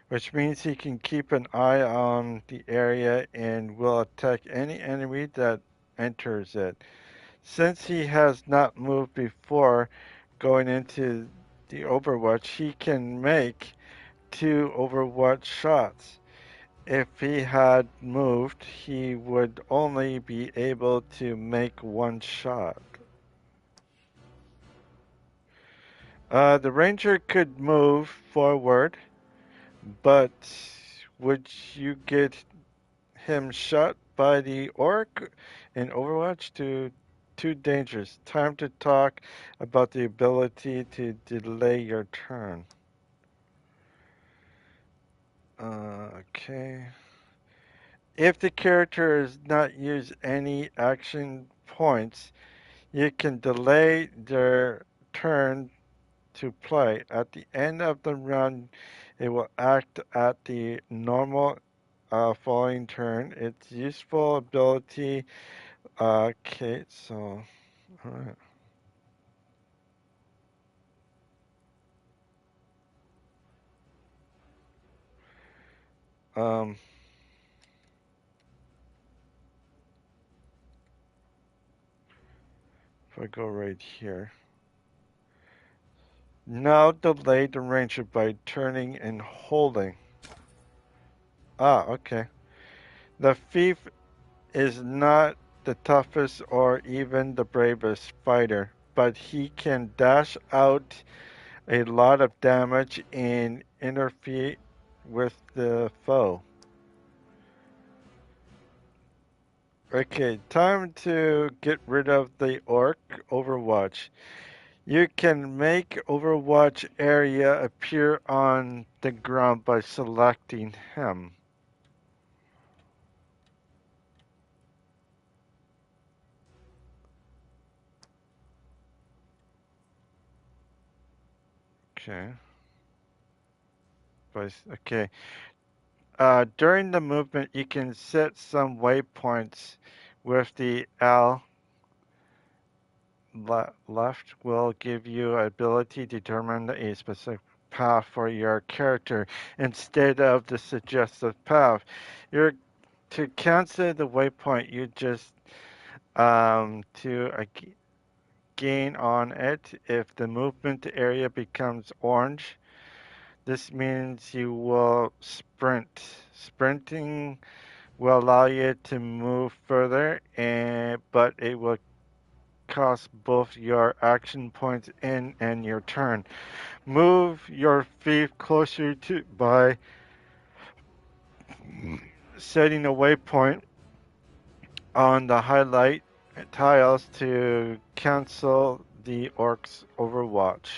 which means he can keep an eye on the area and will attack any enemy that enters it. Since he has not moved before going into the Overwatch, he can make 2 Overwatch shots. If he had moved, he would only be able to make 1 shot. The ranger could move forward, but would you get him shot by the orc in Overwatch? Too dangerous. Time to talk about the ability to delay your turn. Okay. If the character has not used any action points, you can delay their turn to play. At the end of the round, it will act at the normal following turn. Its useful ability. Okay, so alright. Um, if I go right here. Now delay the ranger by turning and holding. Okay. The thief is not the toughest or even the bravest fighter, but he can dash out a lot of damage and interfere with the foe. Okay, time to get rid of the orc Overwatch. You can make Overwatch area appear on the ground by selecting him. Okay. Okay. During the movement, you can set some waypoints with the L left will give you ability to determine a specific path for your character instead of the suggested path. You're to cancel the waypoint, you just to gain on it. If the movement area becomes orange, this means you will sprint. Sprinting will allow you to move further, but it will cost both your action points and your turn. Move your thief closer to by setting a waypoint on the highlight tiles to cancel the orc's overwatch.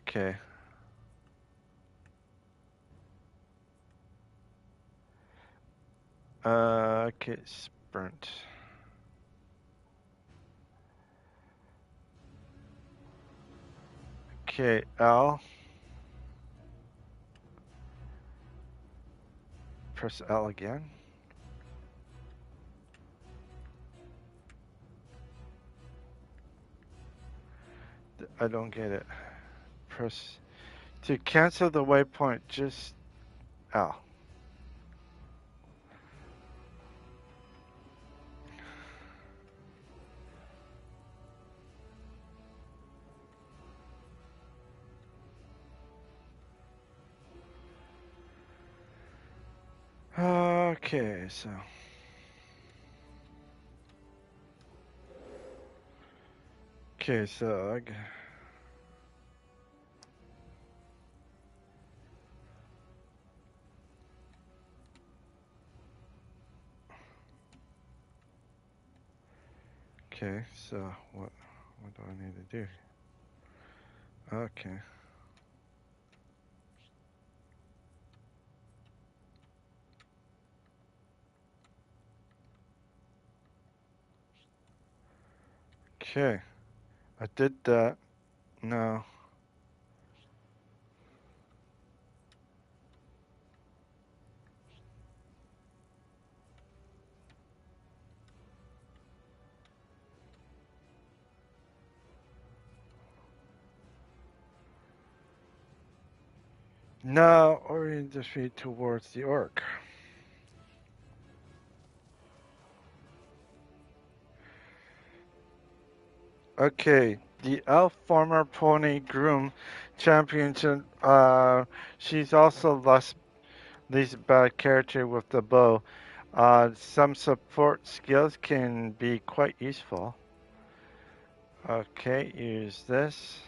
Okay. Okay, sprint. Okay, L. Press L again. I don't get it. Press to cancel the waypoint, just L. Okay, so. Okay, so okay, so what do I need to do? Okay. Okay. I did that. No. Now orient the feet towards the orc. Okay, the elf former pony groom championship. She's also least bad character with the bow. Some support skills can be quite useful. Okay, use this.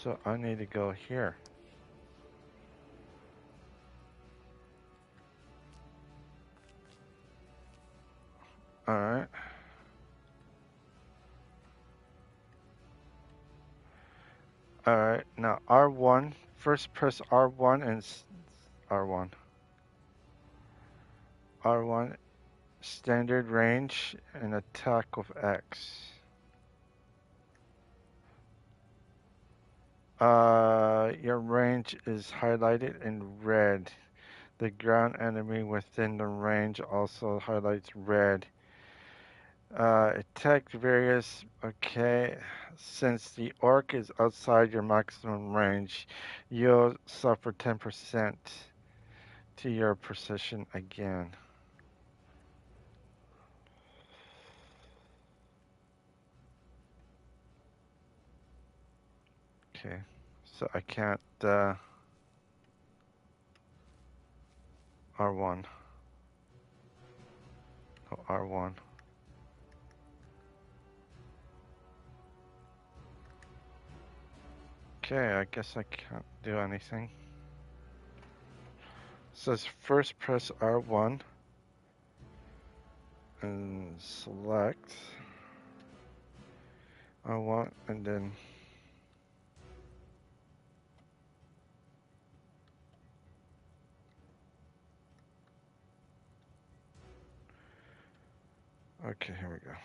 So I need to go here. Alright. Alright, now R1. First press R1 and R1. R1, standard range and attack with X. Your range is highlighted in red. The ground enemy within the range also highlights red. Attack various. Okay. Since the orc is outside your maximum range, you'll suffer 10% to your precision again. Okay. So I can't, R1. No, R1. Okay, I guess I can't do anything. It says first press R1 and select R1 and then okay, here we go.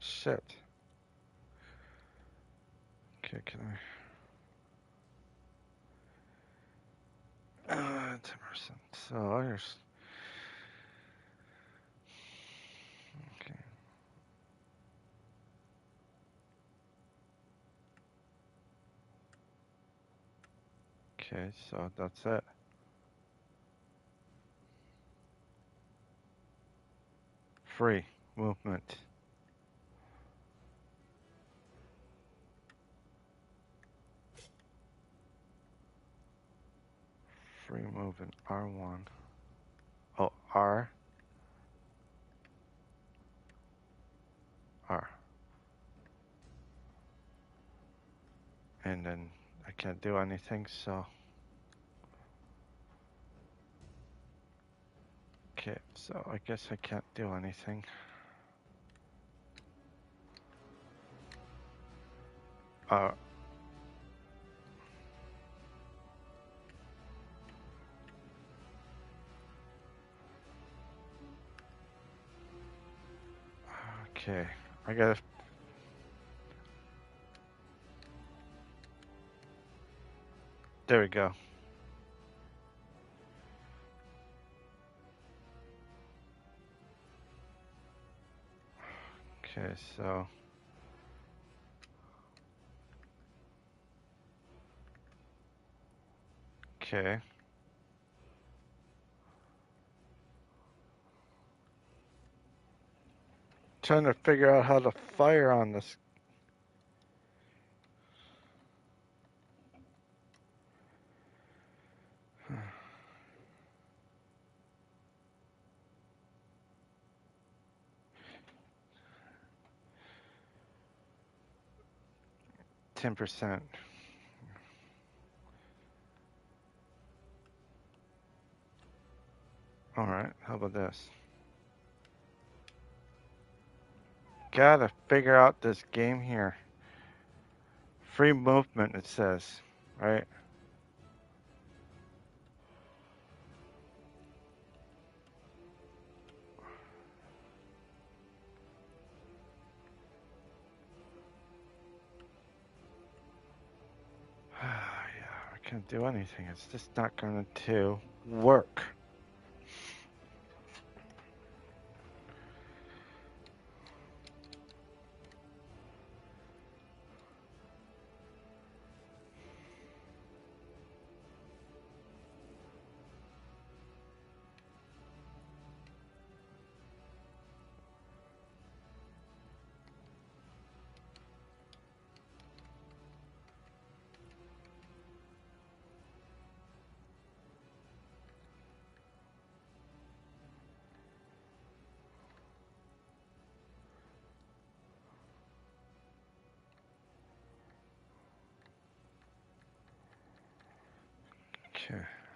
Shit. Okay, can I? 10%. So here's. Okay. Okay, so that's it. Free movement. Free movement. R1. Oh, R. R. And then I can't do anything, so. Okay, so I guess I can't do anything. Okay, I gotta. There we go. Okay, so. Okay. Trying to figure out how to fire on this. %. Alright, how about this? Gotta figure out this game here. Free movement, it says, right? Yeah, I can't do anything. It's just not going to work.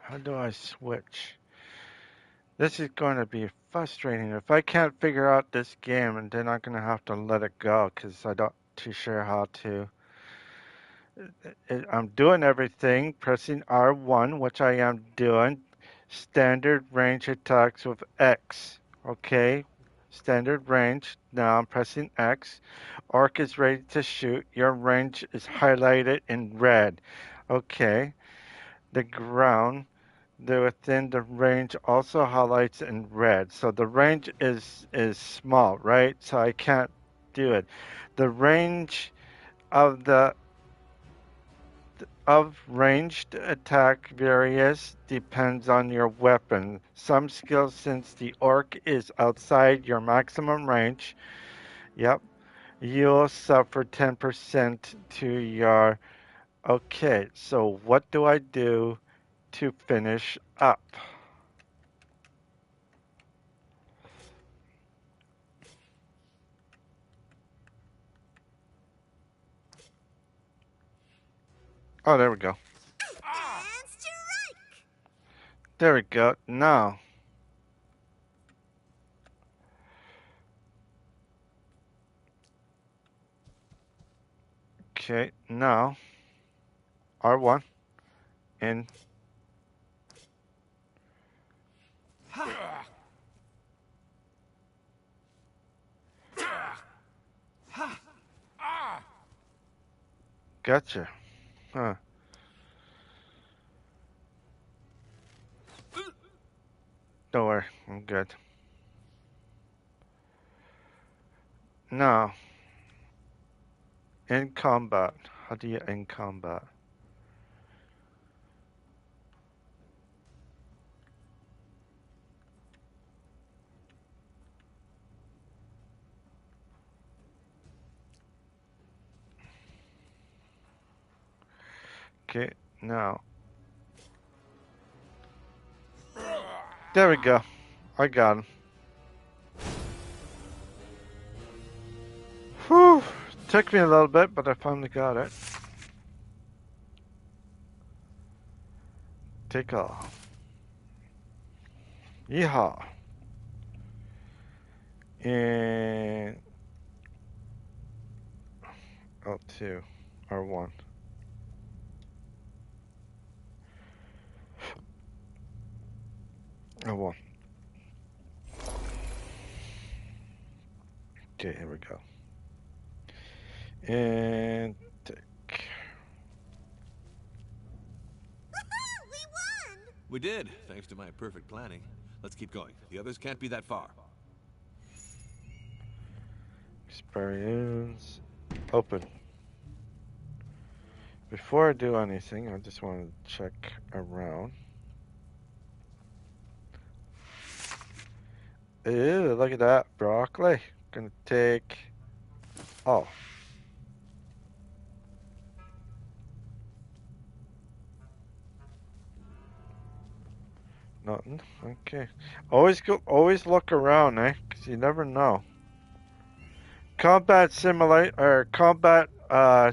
How do I switch? This is going to be frustrating. If I can't figure out this game, and then I'm going to have to let it go because I don't too sure how to. I'm doing everything, pressing R1, which I am doing. Standard range attacks with X. Okay, standard range. Now I'm pressing X. Orc is ready to shoot. Your range is highlighted in red. Okay, the ground. The within the range also highlights in red. So the range is small, right? So I can't do it. The range of the of ranged attack varies depends on your weapon. Some skills, since the orc is outside your maximum range, yep, you'll suffer 10% to your. Okay, so what do I do to finish up? Oh, there we go. And strike! There we go. Now, okay, now R1 and gotcha. Huh. Don't worry, I'm good. Now, in combat. How do you end combat? Okay, now. There we go. I got him. Whew. Took me a little bit, but I finally got it. Take off. Yeehaw. And L2. R1. L1. Okay, here we go. And take. Woohoo! We won! We did, thanks to my perfect planning. Let's keep going. The others can't be that far. Experience. Open. Before I do anything, I just want to check around. Ew, look at that broccoli. Gonna take. Oh. Nothing. Okay. Always look around, eh? 'Cause you never know. Combat simulate or combat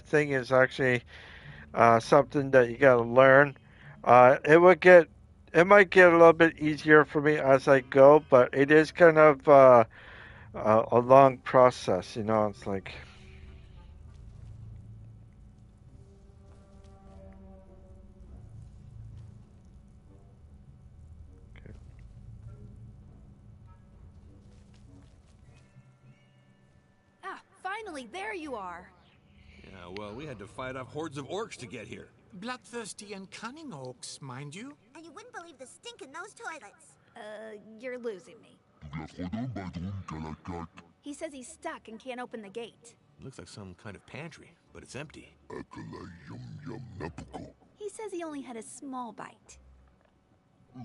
thing is actually something that you gotta learn. It might get a little bit easier for me as I go, but it is kind of a long process. You know, it's like. Ah, finally, there you are. Yeah, well, we had to fight off hordes of orcs to get here. Bloodthirsty and cunning orcs, mind you. And you wouldn't believe the stink in those toilets. You're losing me. He says he's stuck and can't open the gate. Looks like some kind of pantry, but it's empty. He says he only had a small bite. I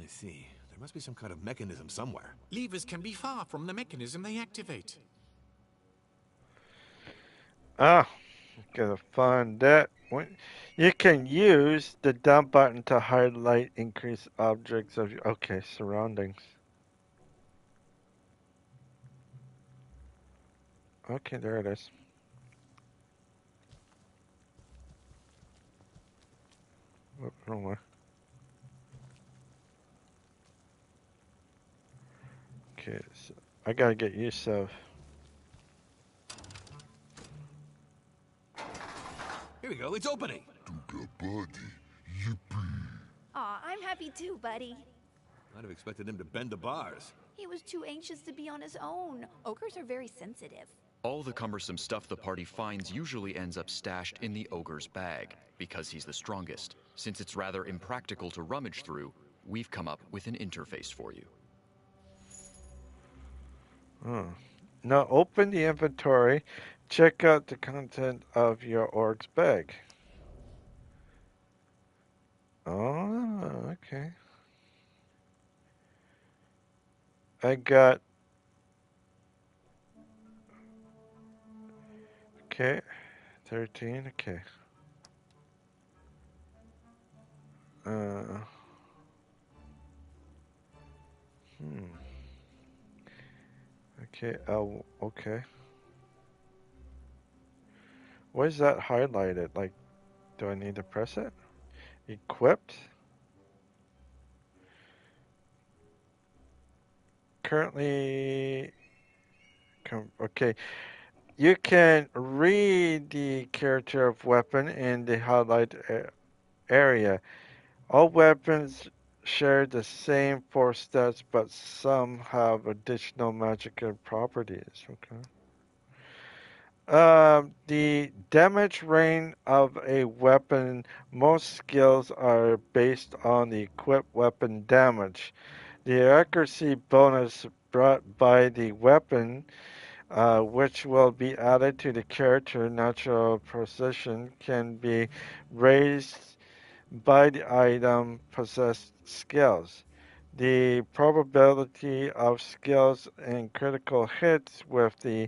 see. There must be some kind of mechanism somewhere. Levers can be far from the mechanism they activate. Ah, gotta find that. You can use the down button to highlight increase objects of okay surroundings. Okay, there it is. Wrong way. Okay, so I gotta get used of. Here we go, it's opening. Aw, I'm happy too, buddy. I'd have expected him to bend the bars. He was too anxious to be on his own. Ogres are very sensitive. All the cumbersome stuff the party finds usually ends up stashed in the ogre's bag, because he's the strongest. Since it's rather impractical to rummage through, we've come up with an interface for you. Now open the inventory. Check out the content of your orc's bag. Oh, okay. I got. Okay. 13. Okay. Uh. Okay. Okay. Why is that highlighted? Like, do I need to press it? Equipped? Currently. Okay. You can read the character of weapon in the highlight area. All weapons share the same 4 stats, but some have additional magical properties. Okay. The damage range of a weapon, most skills are based on the equipped weapon damage. The accuracy bonus brought by the weapon, which will be added to the character natural precision, can be raised by the item possessed skills. The probability of skills and critical hits with the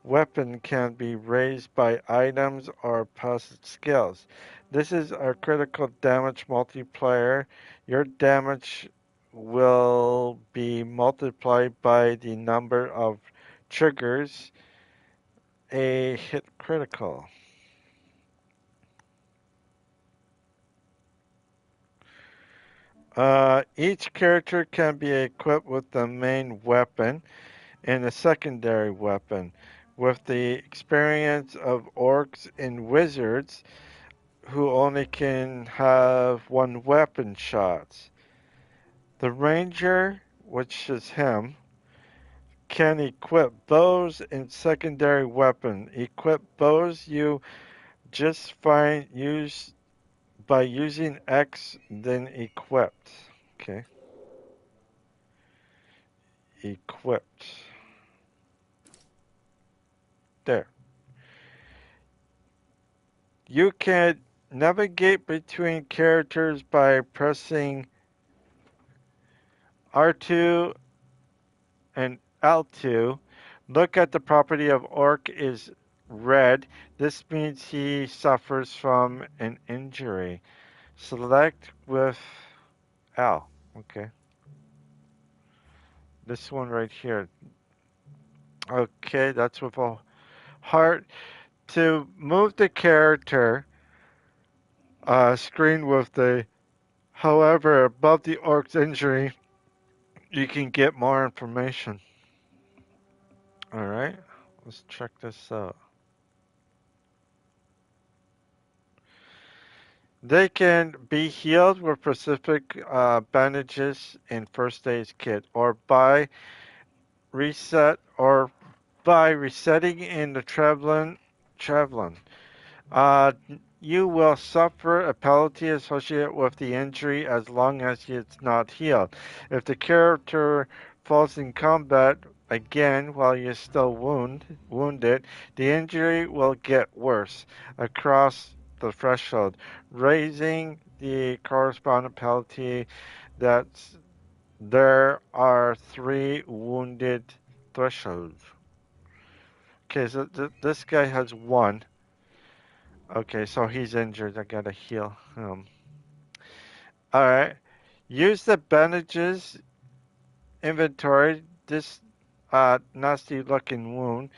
weapon can be raised by items or past skills. This is a critical damage multiplier. Your damage will be multiplied by the number of triggers a hit critical. Each character can be equipped with the main weapon and a secondary weapon. With the experience of orcs and wizards, who only can have one weapon shots. The ranger, which is him, can equip bows and secondary weapon. Equip bows you just find use by using X, then equipped. Okay. Equipped. There. You can navigate between characters by pressing R2 and L2. Look at the property of orc is red. This means he suffers from an injury. Select with L. Okay. This one right here. Okay, that's with a heart. To move the character, screen with the however above the orc's injury, you can get more information. Alright, let's check this out. They can be healed with specific bandages and first aid kit, or by resetting in the traveling. Uh, you will suffer a penalty associated with the injury as long as it's not healed. If the character falls in combat again while you're still wounded, the injury will get worse across the threshold, raising the corresponding penalty. That's there are 3 wounded thresholds. Okay, so this guy has 1. Okay, so he's injured. I gotta heal him. Alright. Use the bandages inventory. This nasty looking wound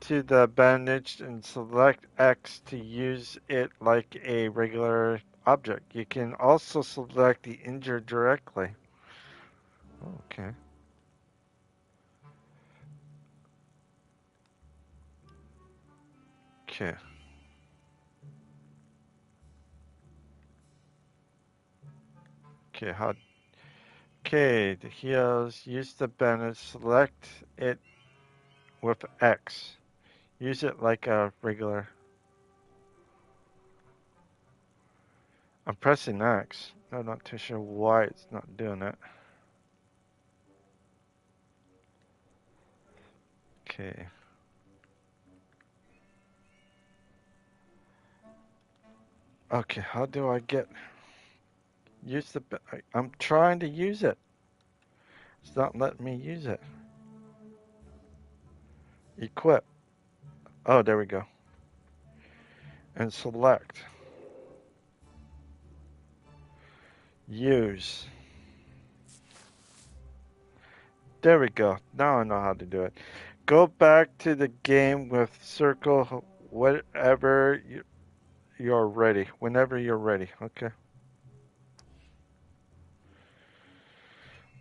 to the bandage and select X to use it like a regular object. You can also select the injured directly. Okay. Okay. Okay, how? Okay, the heals. Use the bandage. Select it with X. Use it like a regular. I'm pressing X. I'm not too sure why it's not doing it. Okay. Okay, how do I get... Use the... I'm trying to use it. It's not letting me use it. Equip. Oh, there we go. And select. Use. There we go. Now I know how to do it. Go back to the game with circle whatever you're ready. Whenever you're ready. Okay.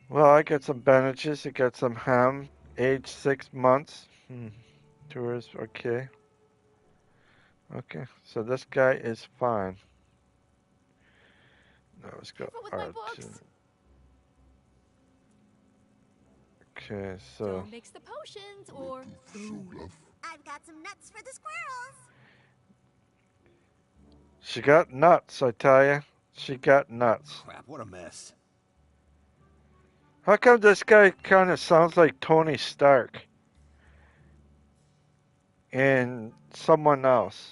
Well, I got some bandages. I got some ham. Age 6 months. Tourist. Okay. Okay. So this guy is fine. Now let's go Careful with my R2. books. Okay, so... Don't mix the potions or... I've got some nuts for the squirrels. She got nuts, I tell you. She got nuts. Crap, what a mess. How come this guy kind of sounds like Tony Stark? And someone else.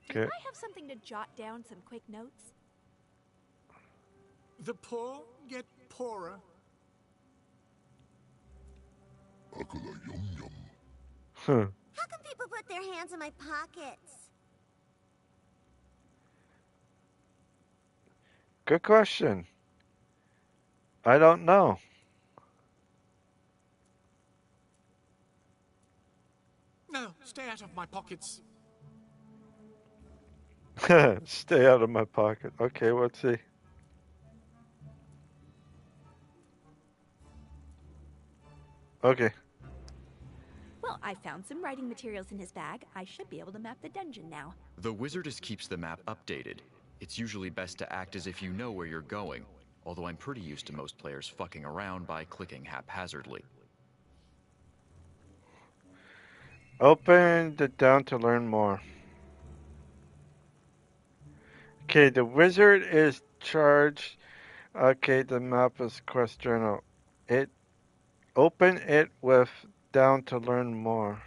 Do I have something to jot down some quick notes? The poor get poorer. Huh. How come people put their hands in my pockets? Good question. I don't know. No, stay out of my pockets. Stay out of my pocket. Okay, let's see. Okay. Well, I found some writing materials in his bag. I should be able to map the dungeon now. The Wizardess keeps the map updated. It's usually best to act as if you know where you're going, although I'm pretty used to most players fucking around by clicking haphazardly. Open it down to learn more. Okay, the wizard is charged. Okay, the map is quest journal. Open it with down to learn more.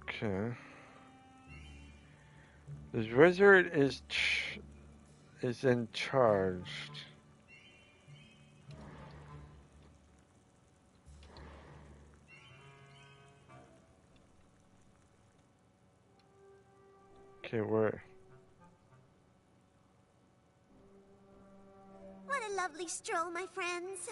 Okay. The wizard is in charge. Okay, where? What a lovely stroll, my friends.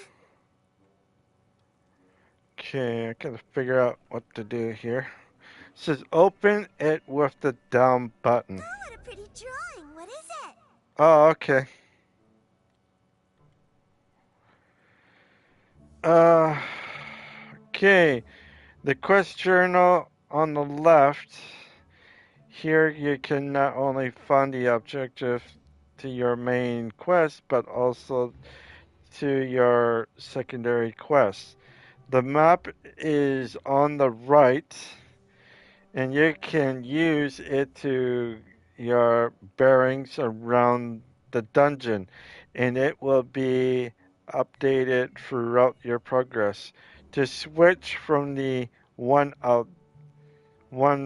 Okay, I gotta figure out what to do here. It says open it with the down button. Oh, what a pretty drawing. What is it? Oh, okay. Okay. The quest journal on the left. Here you can not only find the objective to your main quest, but also to your secondary quests. The map is on the right, and you can use it to your bearings around the dungeon, and it will be updated throughout your progress. To switch from the one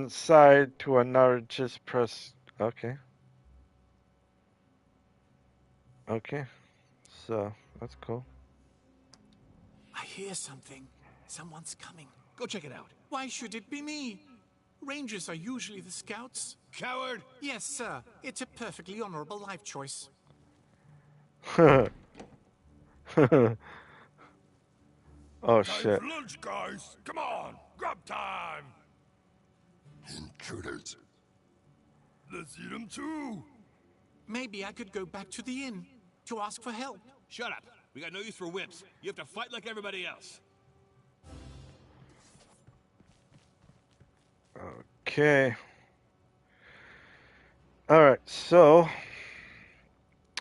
side to another, just press okay. Okay. So that's cool. I hear something. Someone's coming. Go check it out. Why should it be me? Rangers are usually the scouts. Coward! Yes, sir. It's a perfectly honorable life choice. Oh Time shit. for lunch, guys. Come on, grub time. Intruders. Let's eat them too. Maybe I could go back to the inn to ask for help. Shut up. We got no use for whips. You have to fight like everybody else. Okay. Alright, so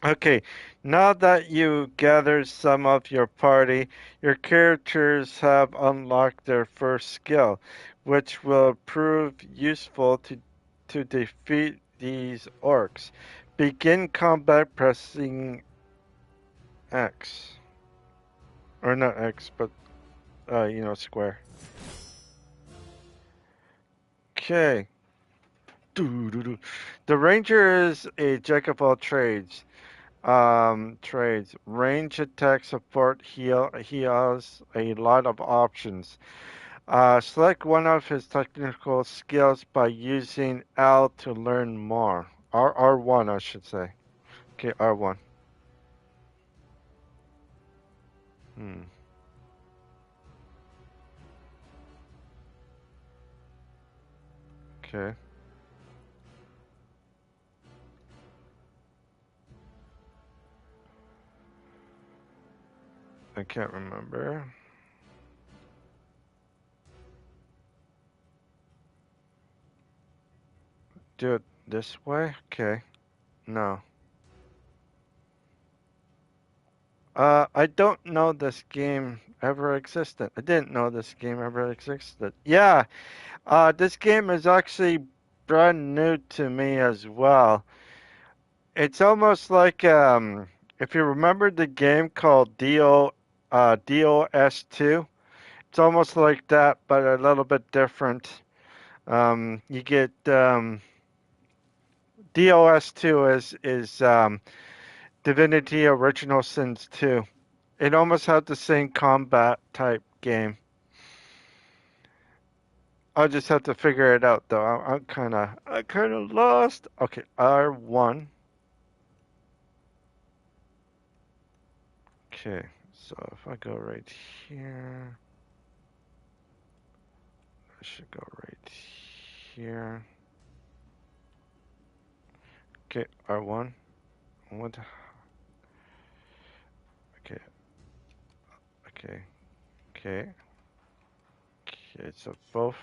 okay, now that you gathered some of your party, your characters have unlocked their first skill, which will prove useful to defeat these orcs. Begin combat pressing X. Or not X, but, square. Okay. The ranger is a jack of all trades. Trades. Range attack support heal. He has a lot of options. Select one of his technical skills by using L to learn more. R1, I should say. Okay, R1. Hmm. Okay. I can't remember. Do it this way? Okay. No. I don't know this game ever existed. I didn't know this game ever existed. Yeah, this game is actually brand new to me as well. It's almost like if you remember the game called DOS2, it's almost like that, but a little bit different. You get DOS2 is Divinity Original Sins 2. It almost had the same combat type game. I'll just have to figure it out though. I'm kind of lost. Okay, R1. Okay, so if I go right here, I should go right here. Okay, R1. What? Okay, okay, okay. Okay, so both.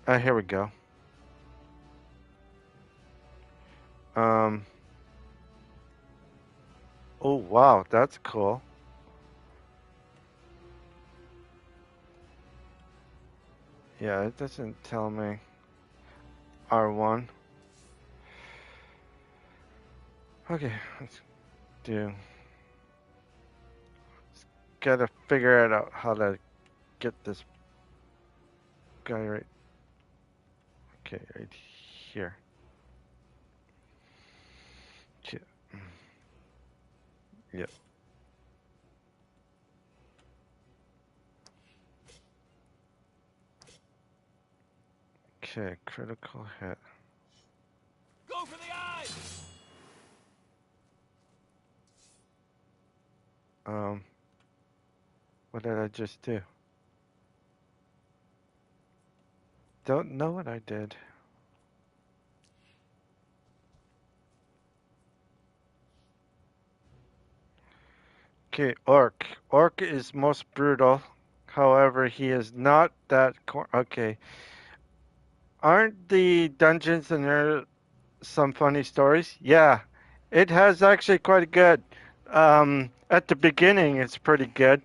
Here we go. Um. Oh wow, that's cool. Yeah, it doesn't tell me. R1. Okay, let's do. Gotta figure it out how to get this guy right. Okay, right here. Okay. Yep. Okay, critical hit. Go for the eyes! What did I just do? Don't know what I did. Okay, Orc. Orc is most brutal. However, he is not that. Okay. Aren't the dungeons in there some funny stories? Yeah. It has actually quite good. At the beginning, it's pretty good.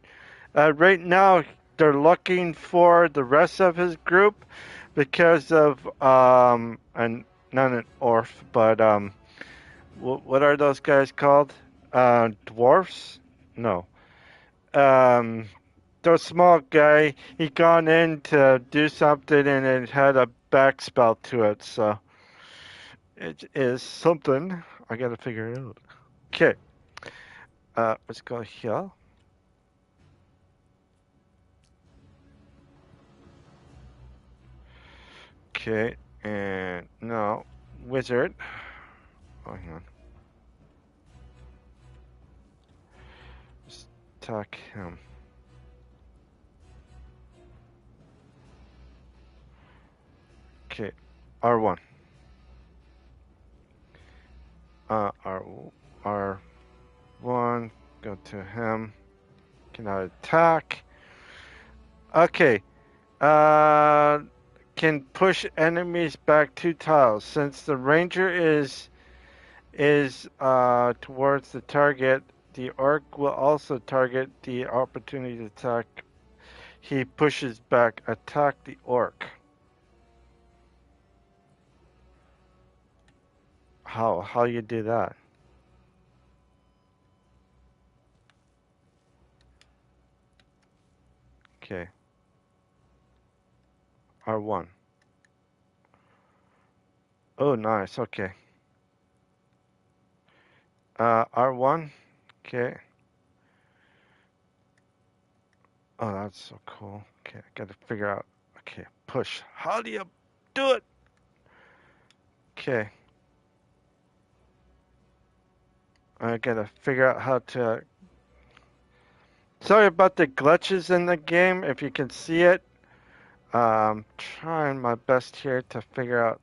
Right now, they're looking for the rest of his group because of, and not an orf, but, what are those guys called? Dwarfs? No. Um, the small guy, he gone in to do something and it had a back spell to it, so it is something. I gotta figure it out. Okay. Let's go here. Okay, and now wizard. Oh, hang on. Just attack him. Okay, R1. R1. Go to him. Cannot attack. Okay. Can push enemies back 2 tiles. Since the ranger is towards the target, the orc will also target the opportunity to attack. He pushes back. Attack the orc. How you do that? Okay. R1. Oh, nice. Okay. R1. Okay. Oh, that's so cool. Okay, I gotta figure out. Okay, push. How do you do it? Okay. I gotta figure out how to. Sorry about the glitches in the game, if you can see it. Trying my best here to figure out.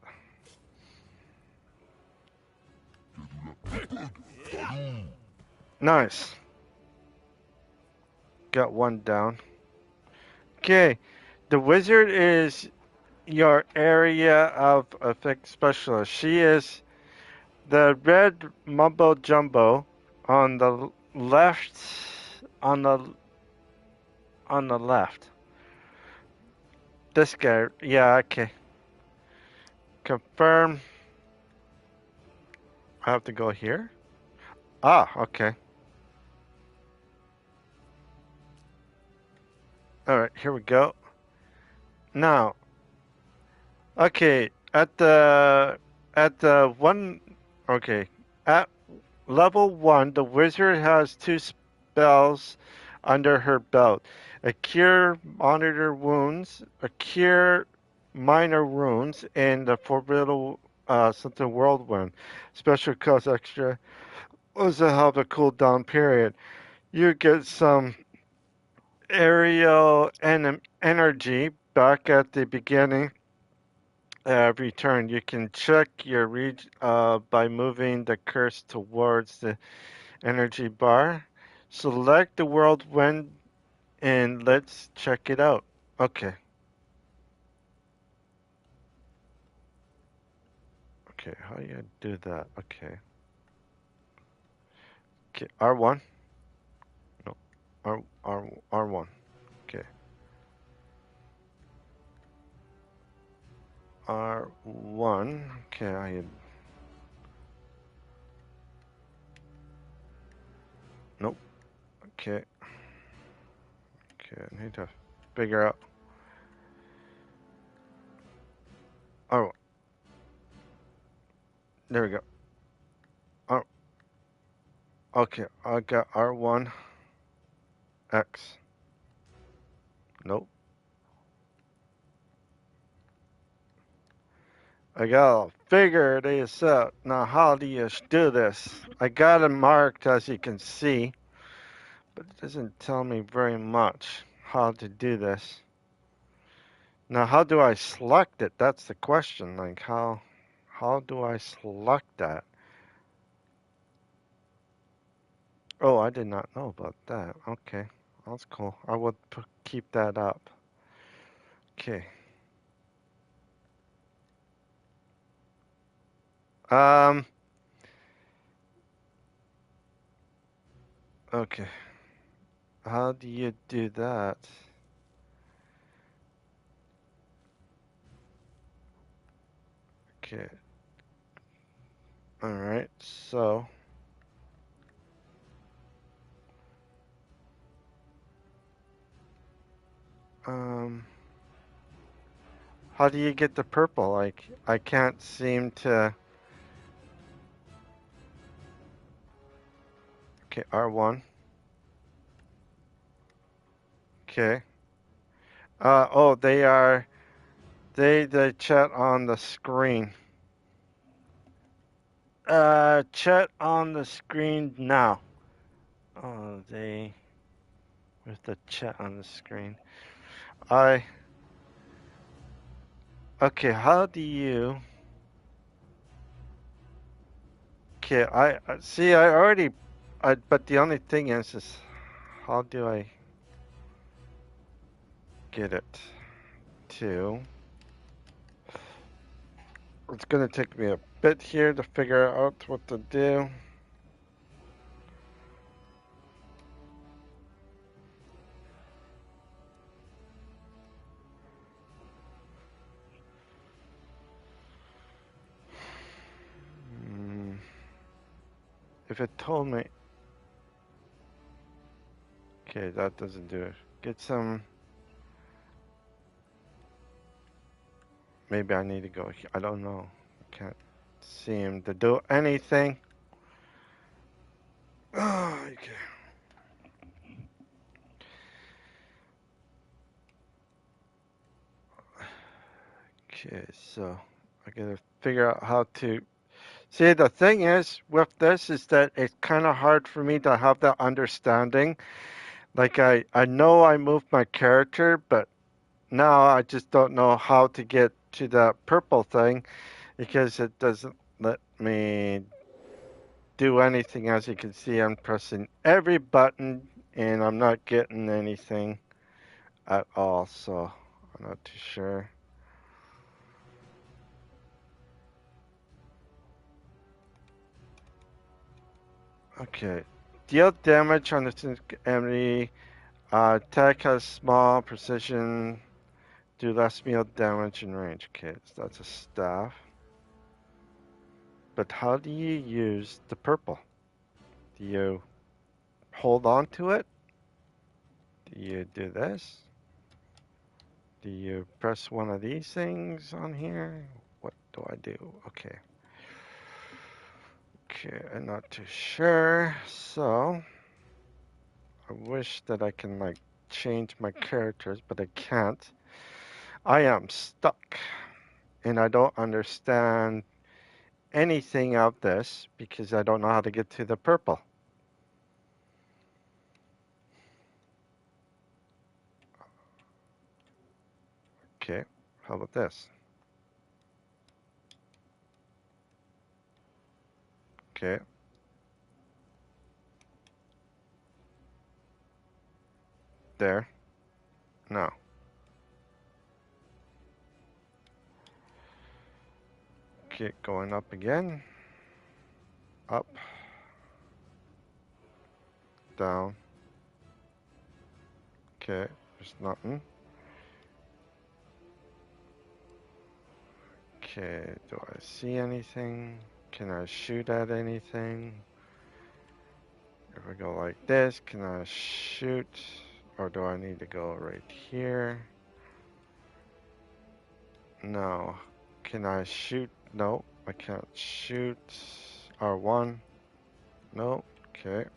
Nice. Got one down. Okay. The wizard is your area of effect specialist. She is the red mumbo jumbo on the left. On the left. This guy. Yeah. Okay. Confirm. I have to go here. Ah. Okay. All right. Here we go. Now. Okay. At the one. Okay. At level 1, the wizard has 2 spells under her belt. A cure monitor wounds, a cure minor wounds, and the forbidden something whirlwind. Special cost extra. Also have a cooldown period. You get some aerial energy back at the beginning every turn. You can check your reach by moving the curse towards the energy bar. Select the whirlwind and let's check it out. Okay. Okay, how do you do that? Okay. Okay, R1. No. R1. Okay. R1. Okay, nope. Okay. Okay, I need to figure out. Oh, there we go. Oh, okay, I got R1 X. Nope. I gotta figure this out. Now, how do you do this? I got it marked as you can see, but it doesn't tell me very much how to do this. Now, how do I select it? That's the question. Like, how do I select that? Oh, I did not know about that. Okay, that's cool. I will keep that up. Okay. Um. Okay. How do you do that? Okay. All right. So. Um. How do you get the purple? Like, I can't seem to. Okay, R1. Okay. Oh, they are They chat on the screen. Chat on the screen now. Oh, where's the chat on the screen? Okay, how do you, okay, see, I already, but the only thing is how do I get it to, it's gonna take me a bit here to figure out what to do. If it told me, okay, that doesn't do it. Get some, maybe I need to go here. I don't know. I can't seem to do anything. Oh, okay. Okay, so I gotta figure out how to. See, the thing is with this is that it's kind of hard for me to have that understanding. Like I know I moved my character, but now I just don't know how to get to that purple thing because it doesn't let me do anything. As you can see, I'm pressing every button and I'm not getting anything at all, so I'm not too sure. Okay. Deal damage on the enemy. Attack has small precision. Do less meal damage in range. Okay, so that's a staff. But how do you use the purple? Do you hold on to it? Do you do this? Do you press one of these things on here? What do I do? Okay. Okay, I'm not too sure. So, I wish that I can like change my characters, but I can't. I am stuck. And I don't understand anything of this because I don't know how to get to the purple. Okay, how about this? Okay. There. No. Okay, going up again. Up. Down. Okay, there's nothing. Okay, do I see anything? Can I shoot at anything? If I go like this, can I shoot? Or do I need to go right here? No. Can I shoot? No, I can't shoot. R1. No. Okay.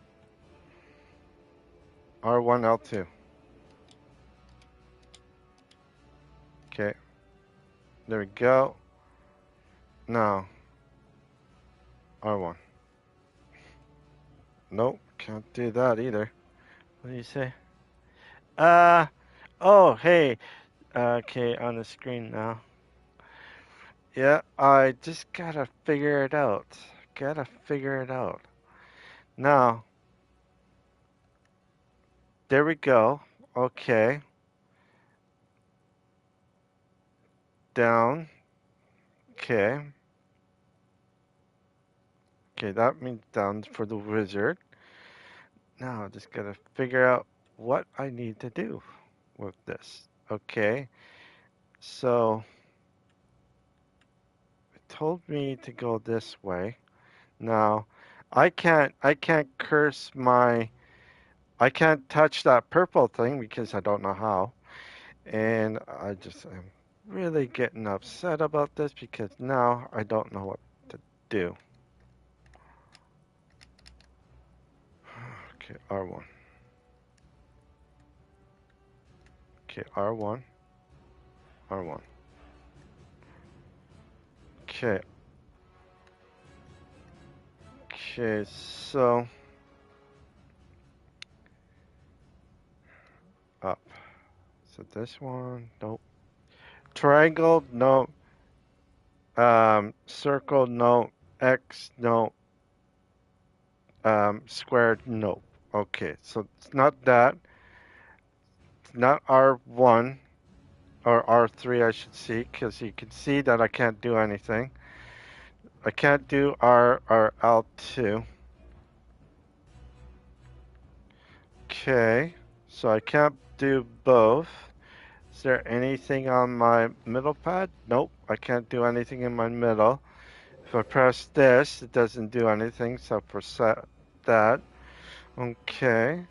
R1, L2. Okay. There we go. No. R1. Nope. Can't do that either. What do you say? Uh. Oh, hey. Okay, on the screen now. Yeah, I just gotta figure it out. Gotta figure it out. Now, there we go. Okay. Down. Okay. Okay, that means down for the wizard. Now, I just gotta figure out what I need to do with this. Okay. So, it told me to go this way. Now, I can't curse I can't touch that purple thing because I don't know how. And I just am really getting upset about this because now I don't know what to do. Okay, R1. Okay, R1. R1. Okay. Okay, so up. So this one, nope. Triangle, no. Circle, no. X, no. Squared, no. Okay, so it's not that. It's not R1 or R3, I should see, because you can see that I can't do anything. I can't do R or L2. Okay, so I can't do both. Is there anything on my middle pad? Nope, I can't do anything in my middle. If I press this, it doesn't do anything, so for that. Okay.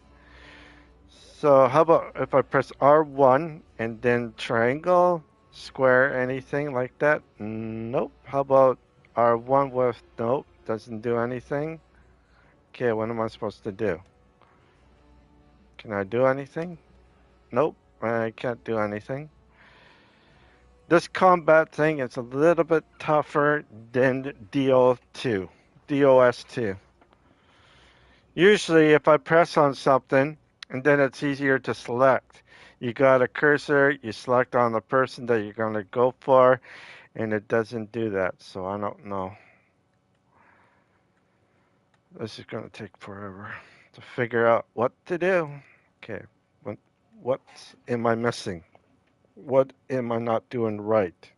So how about if I press R1 and then triangle, square, anything like that? Nope. How about R1 with nope, doesn't do anything. Okay, what am I supposed to do? Can I do anything? Nope, I can't do anything. This combat thing is a little bit tougher than DO2, DOS2. Usually if I press on something and then it's easier to select. You got a cursor, you select on the person that you're going to go for, and it doesn't do that, so I don't know. This is going to take forever to figure out what to do. Okay, what am I missing? What am I not doing right?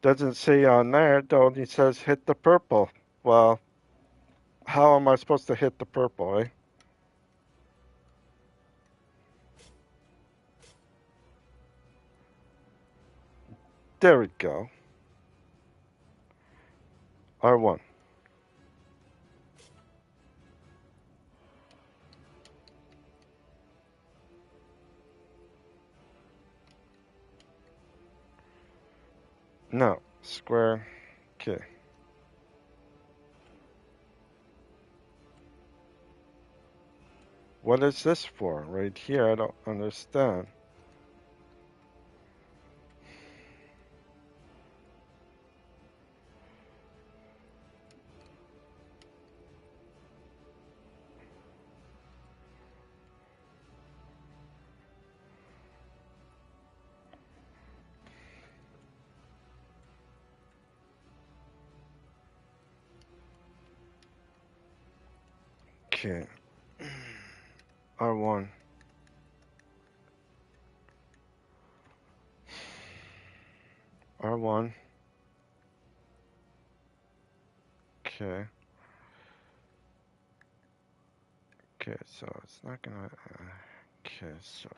Doesn't say on there, it only says hit the purple. Well, how am I supposed to hit the purple, eh? There we go. R1. No, square. Okay. What is this for? Right here, I don't understand. Okay. R1. R1. Okay. Okay, so it's not gonna. Okay, so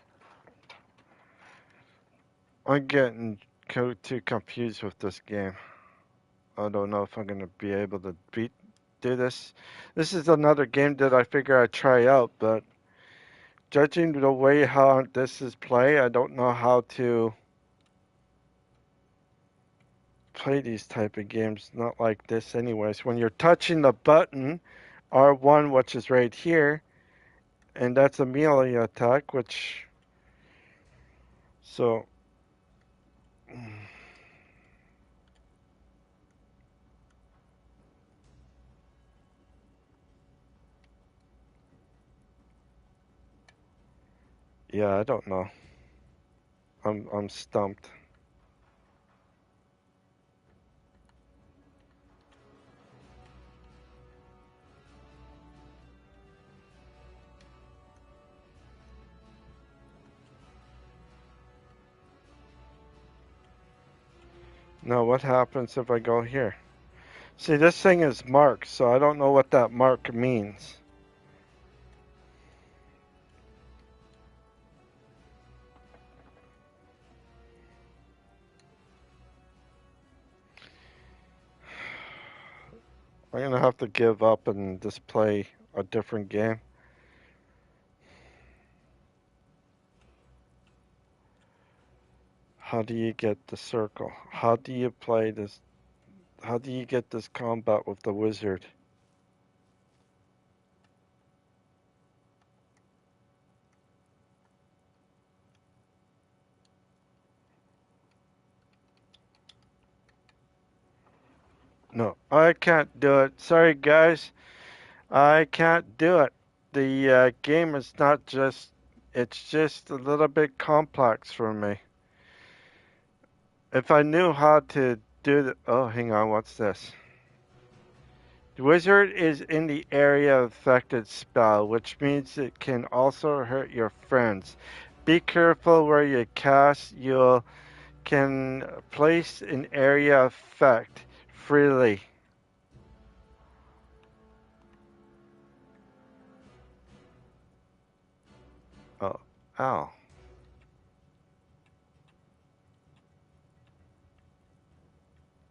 I'm getting too confused with this game. I don't know if I'm gonna be able to do this. This is another game that I figure I'd try out, but judging the way how this is played, I don't know how to play these type of games. Not like this, anyways. When you're touching the button R1, which is right here, and that's a melee attack, which so. Yeah, I don't know. I'm stumped. Now what happens if I go here? See, this thing is marked, so I don't know what that mark means. I'm gonna have to give up and just play a different game. How do you get the circle? How do you play this? How do you get this combat with the wizard? No, I can't do it. Sorry, guys. I can't do it. The game is not just, it's just a little bit complex for me. If I knew how to do the, oh, hang on, what's this? The wizard is in the area of affected spell, which means it can also hurt your friends. Be careful where you cast. You can place an area effect freely. Oh, ow.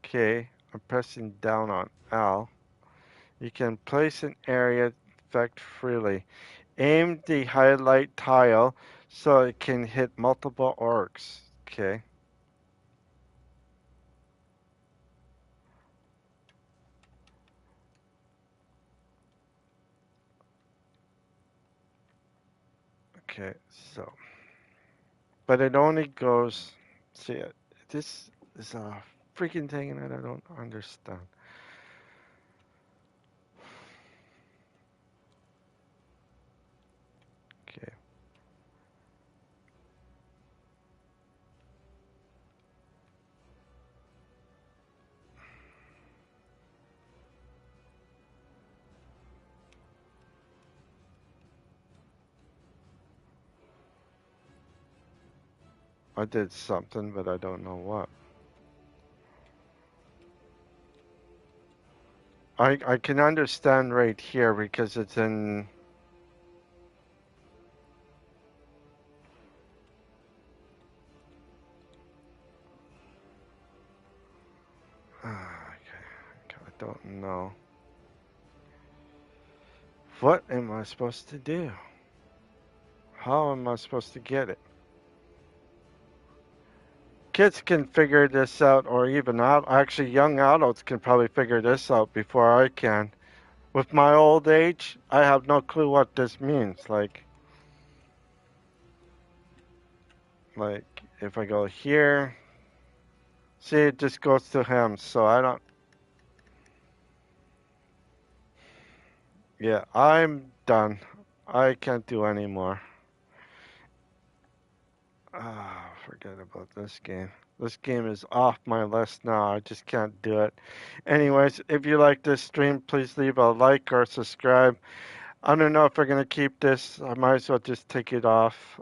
Okay, I'm pressing down on L. You can place an area effect freely. Aim the highlight tile so it can hit multiple orcs. Okay. Okay, so. But it only goes. See, this is a freaking thing that I don't understand. Okay. I did something, but I don't know what. I can understand right here because it's in. Okay, I don't know. What am I supposed to do? How am I supposed to get it? Kids can figure this out, or even out. Actually, young adults can probably figure this out before I can. With my old age, I have no clue what this means. Like if I go here, see, it just goes to him. So I don't. Yeah, I'm done. I can't do any more. Ah, forget about this game. This game is off my list now. I just can't do it. Anyways, if you like this stream, please leave a like or subscribe. I don't know if we're gonna keep this. I might as well just take it off.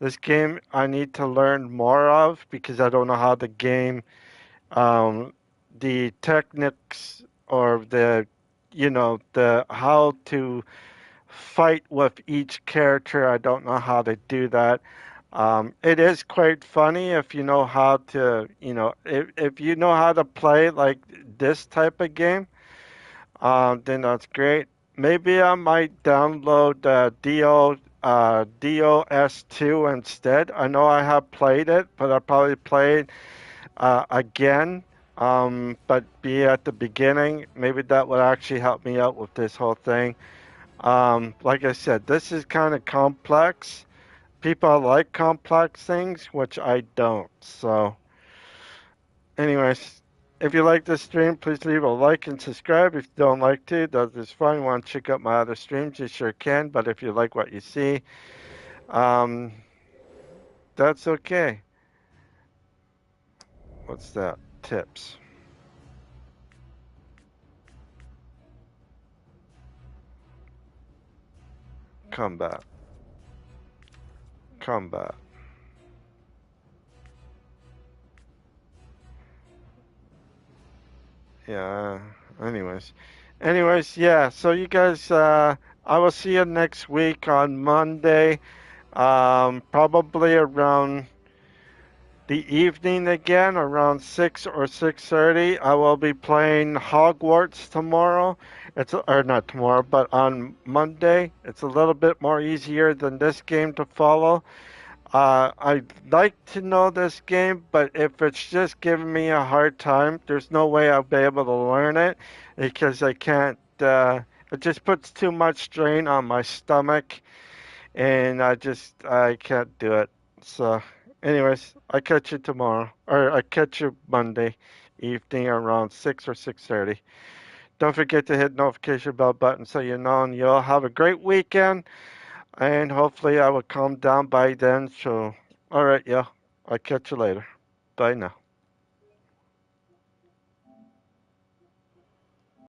This game I need to learn more of because I don't know how the game, um, the techniques or the how to fight with each character. I don't know how to do that. It is quite funny if you know how to, if you know how to play like this type of game, then that's great. Maybe I might download DOS2 instead. I know I have played it, but I'll probably play it again. But be at the beginning. Maybe that would actually help me out with this whole thing. Like I said, this is kind of complex. People like complex things, which I don't. So, anyways, if you like this stream, please leave a like and subscribe. If you don't like to, that is fine. Want to check out my other streams, you sure can. But if you like what you see, um, that's okay. What's that? Tips. Combat. Combat. Yeah. Anyways, yeah. So you guys, I will see you next week on Monday. Probably around the evening again, around 6 or 6:30. I will be playing Hogwarts tomorrow. Or not tomorrow, but on Monday. It's a little bit more easier than this game to follow. I'd like to know this game, but if it's just giving me a hard time, there's no way I'll be able to learn it because I can't. It just puts too much strain on my stomach, and I can't do it. So, anyways, I catch you tomorrow, or I catch you Monday. evening around 6 or 6:30. Don't forget to hit notification bell button so you know, and you'll have a great weekend. And hopefully I will calm down by then. So, all right, yeah, I'll catch you later. Bye now.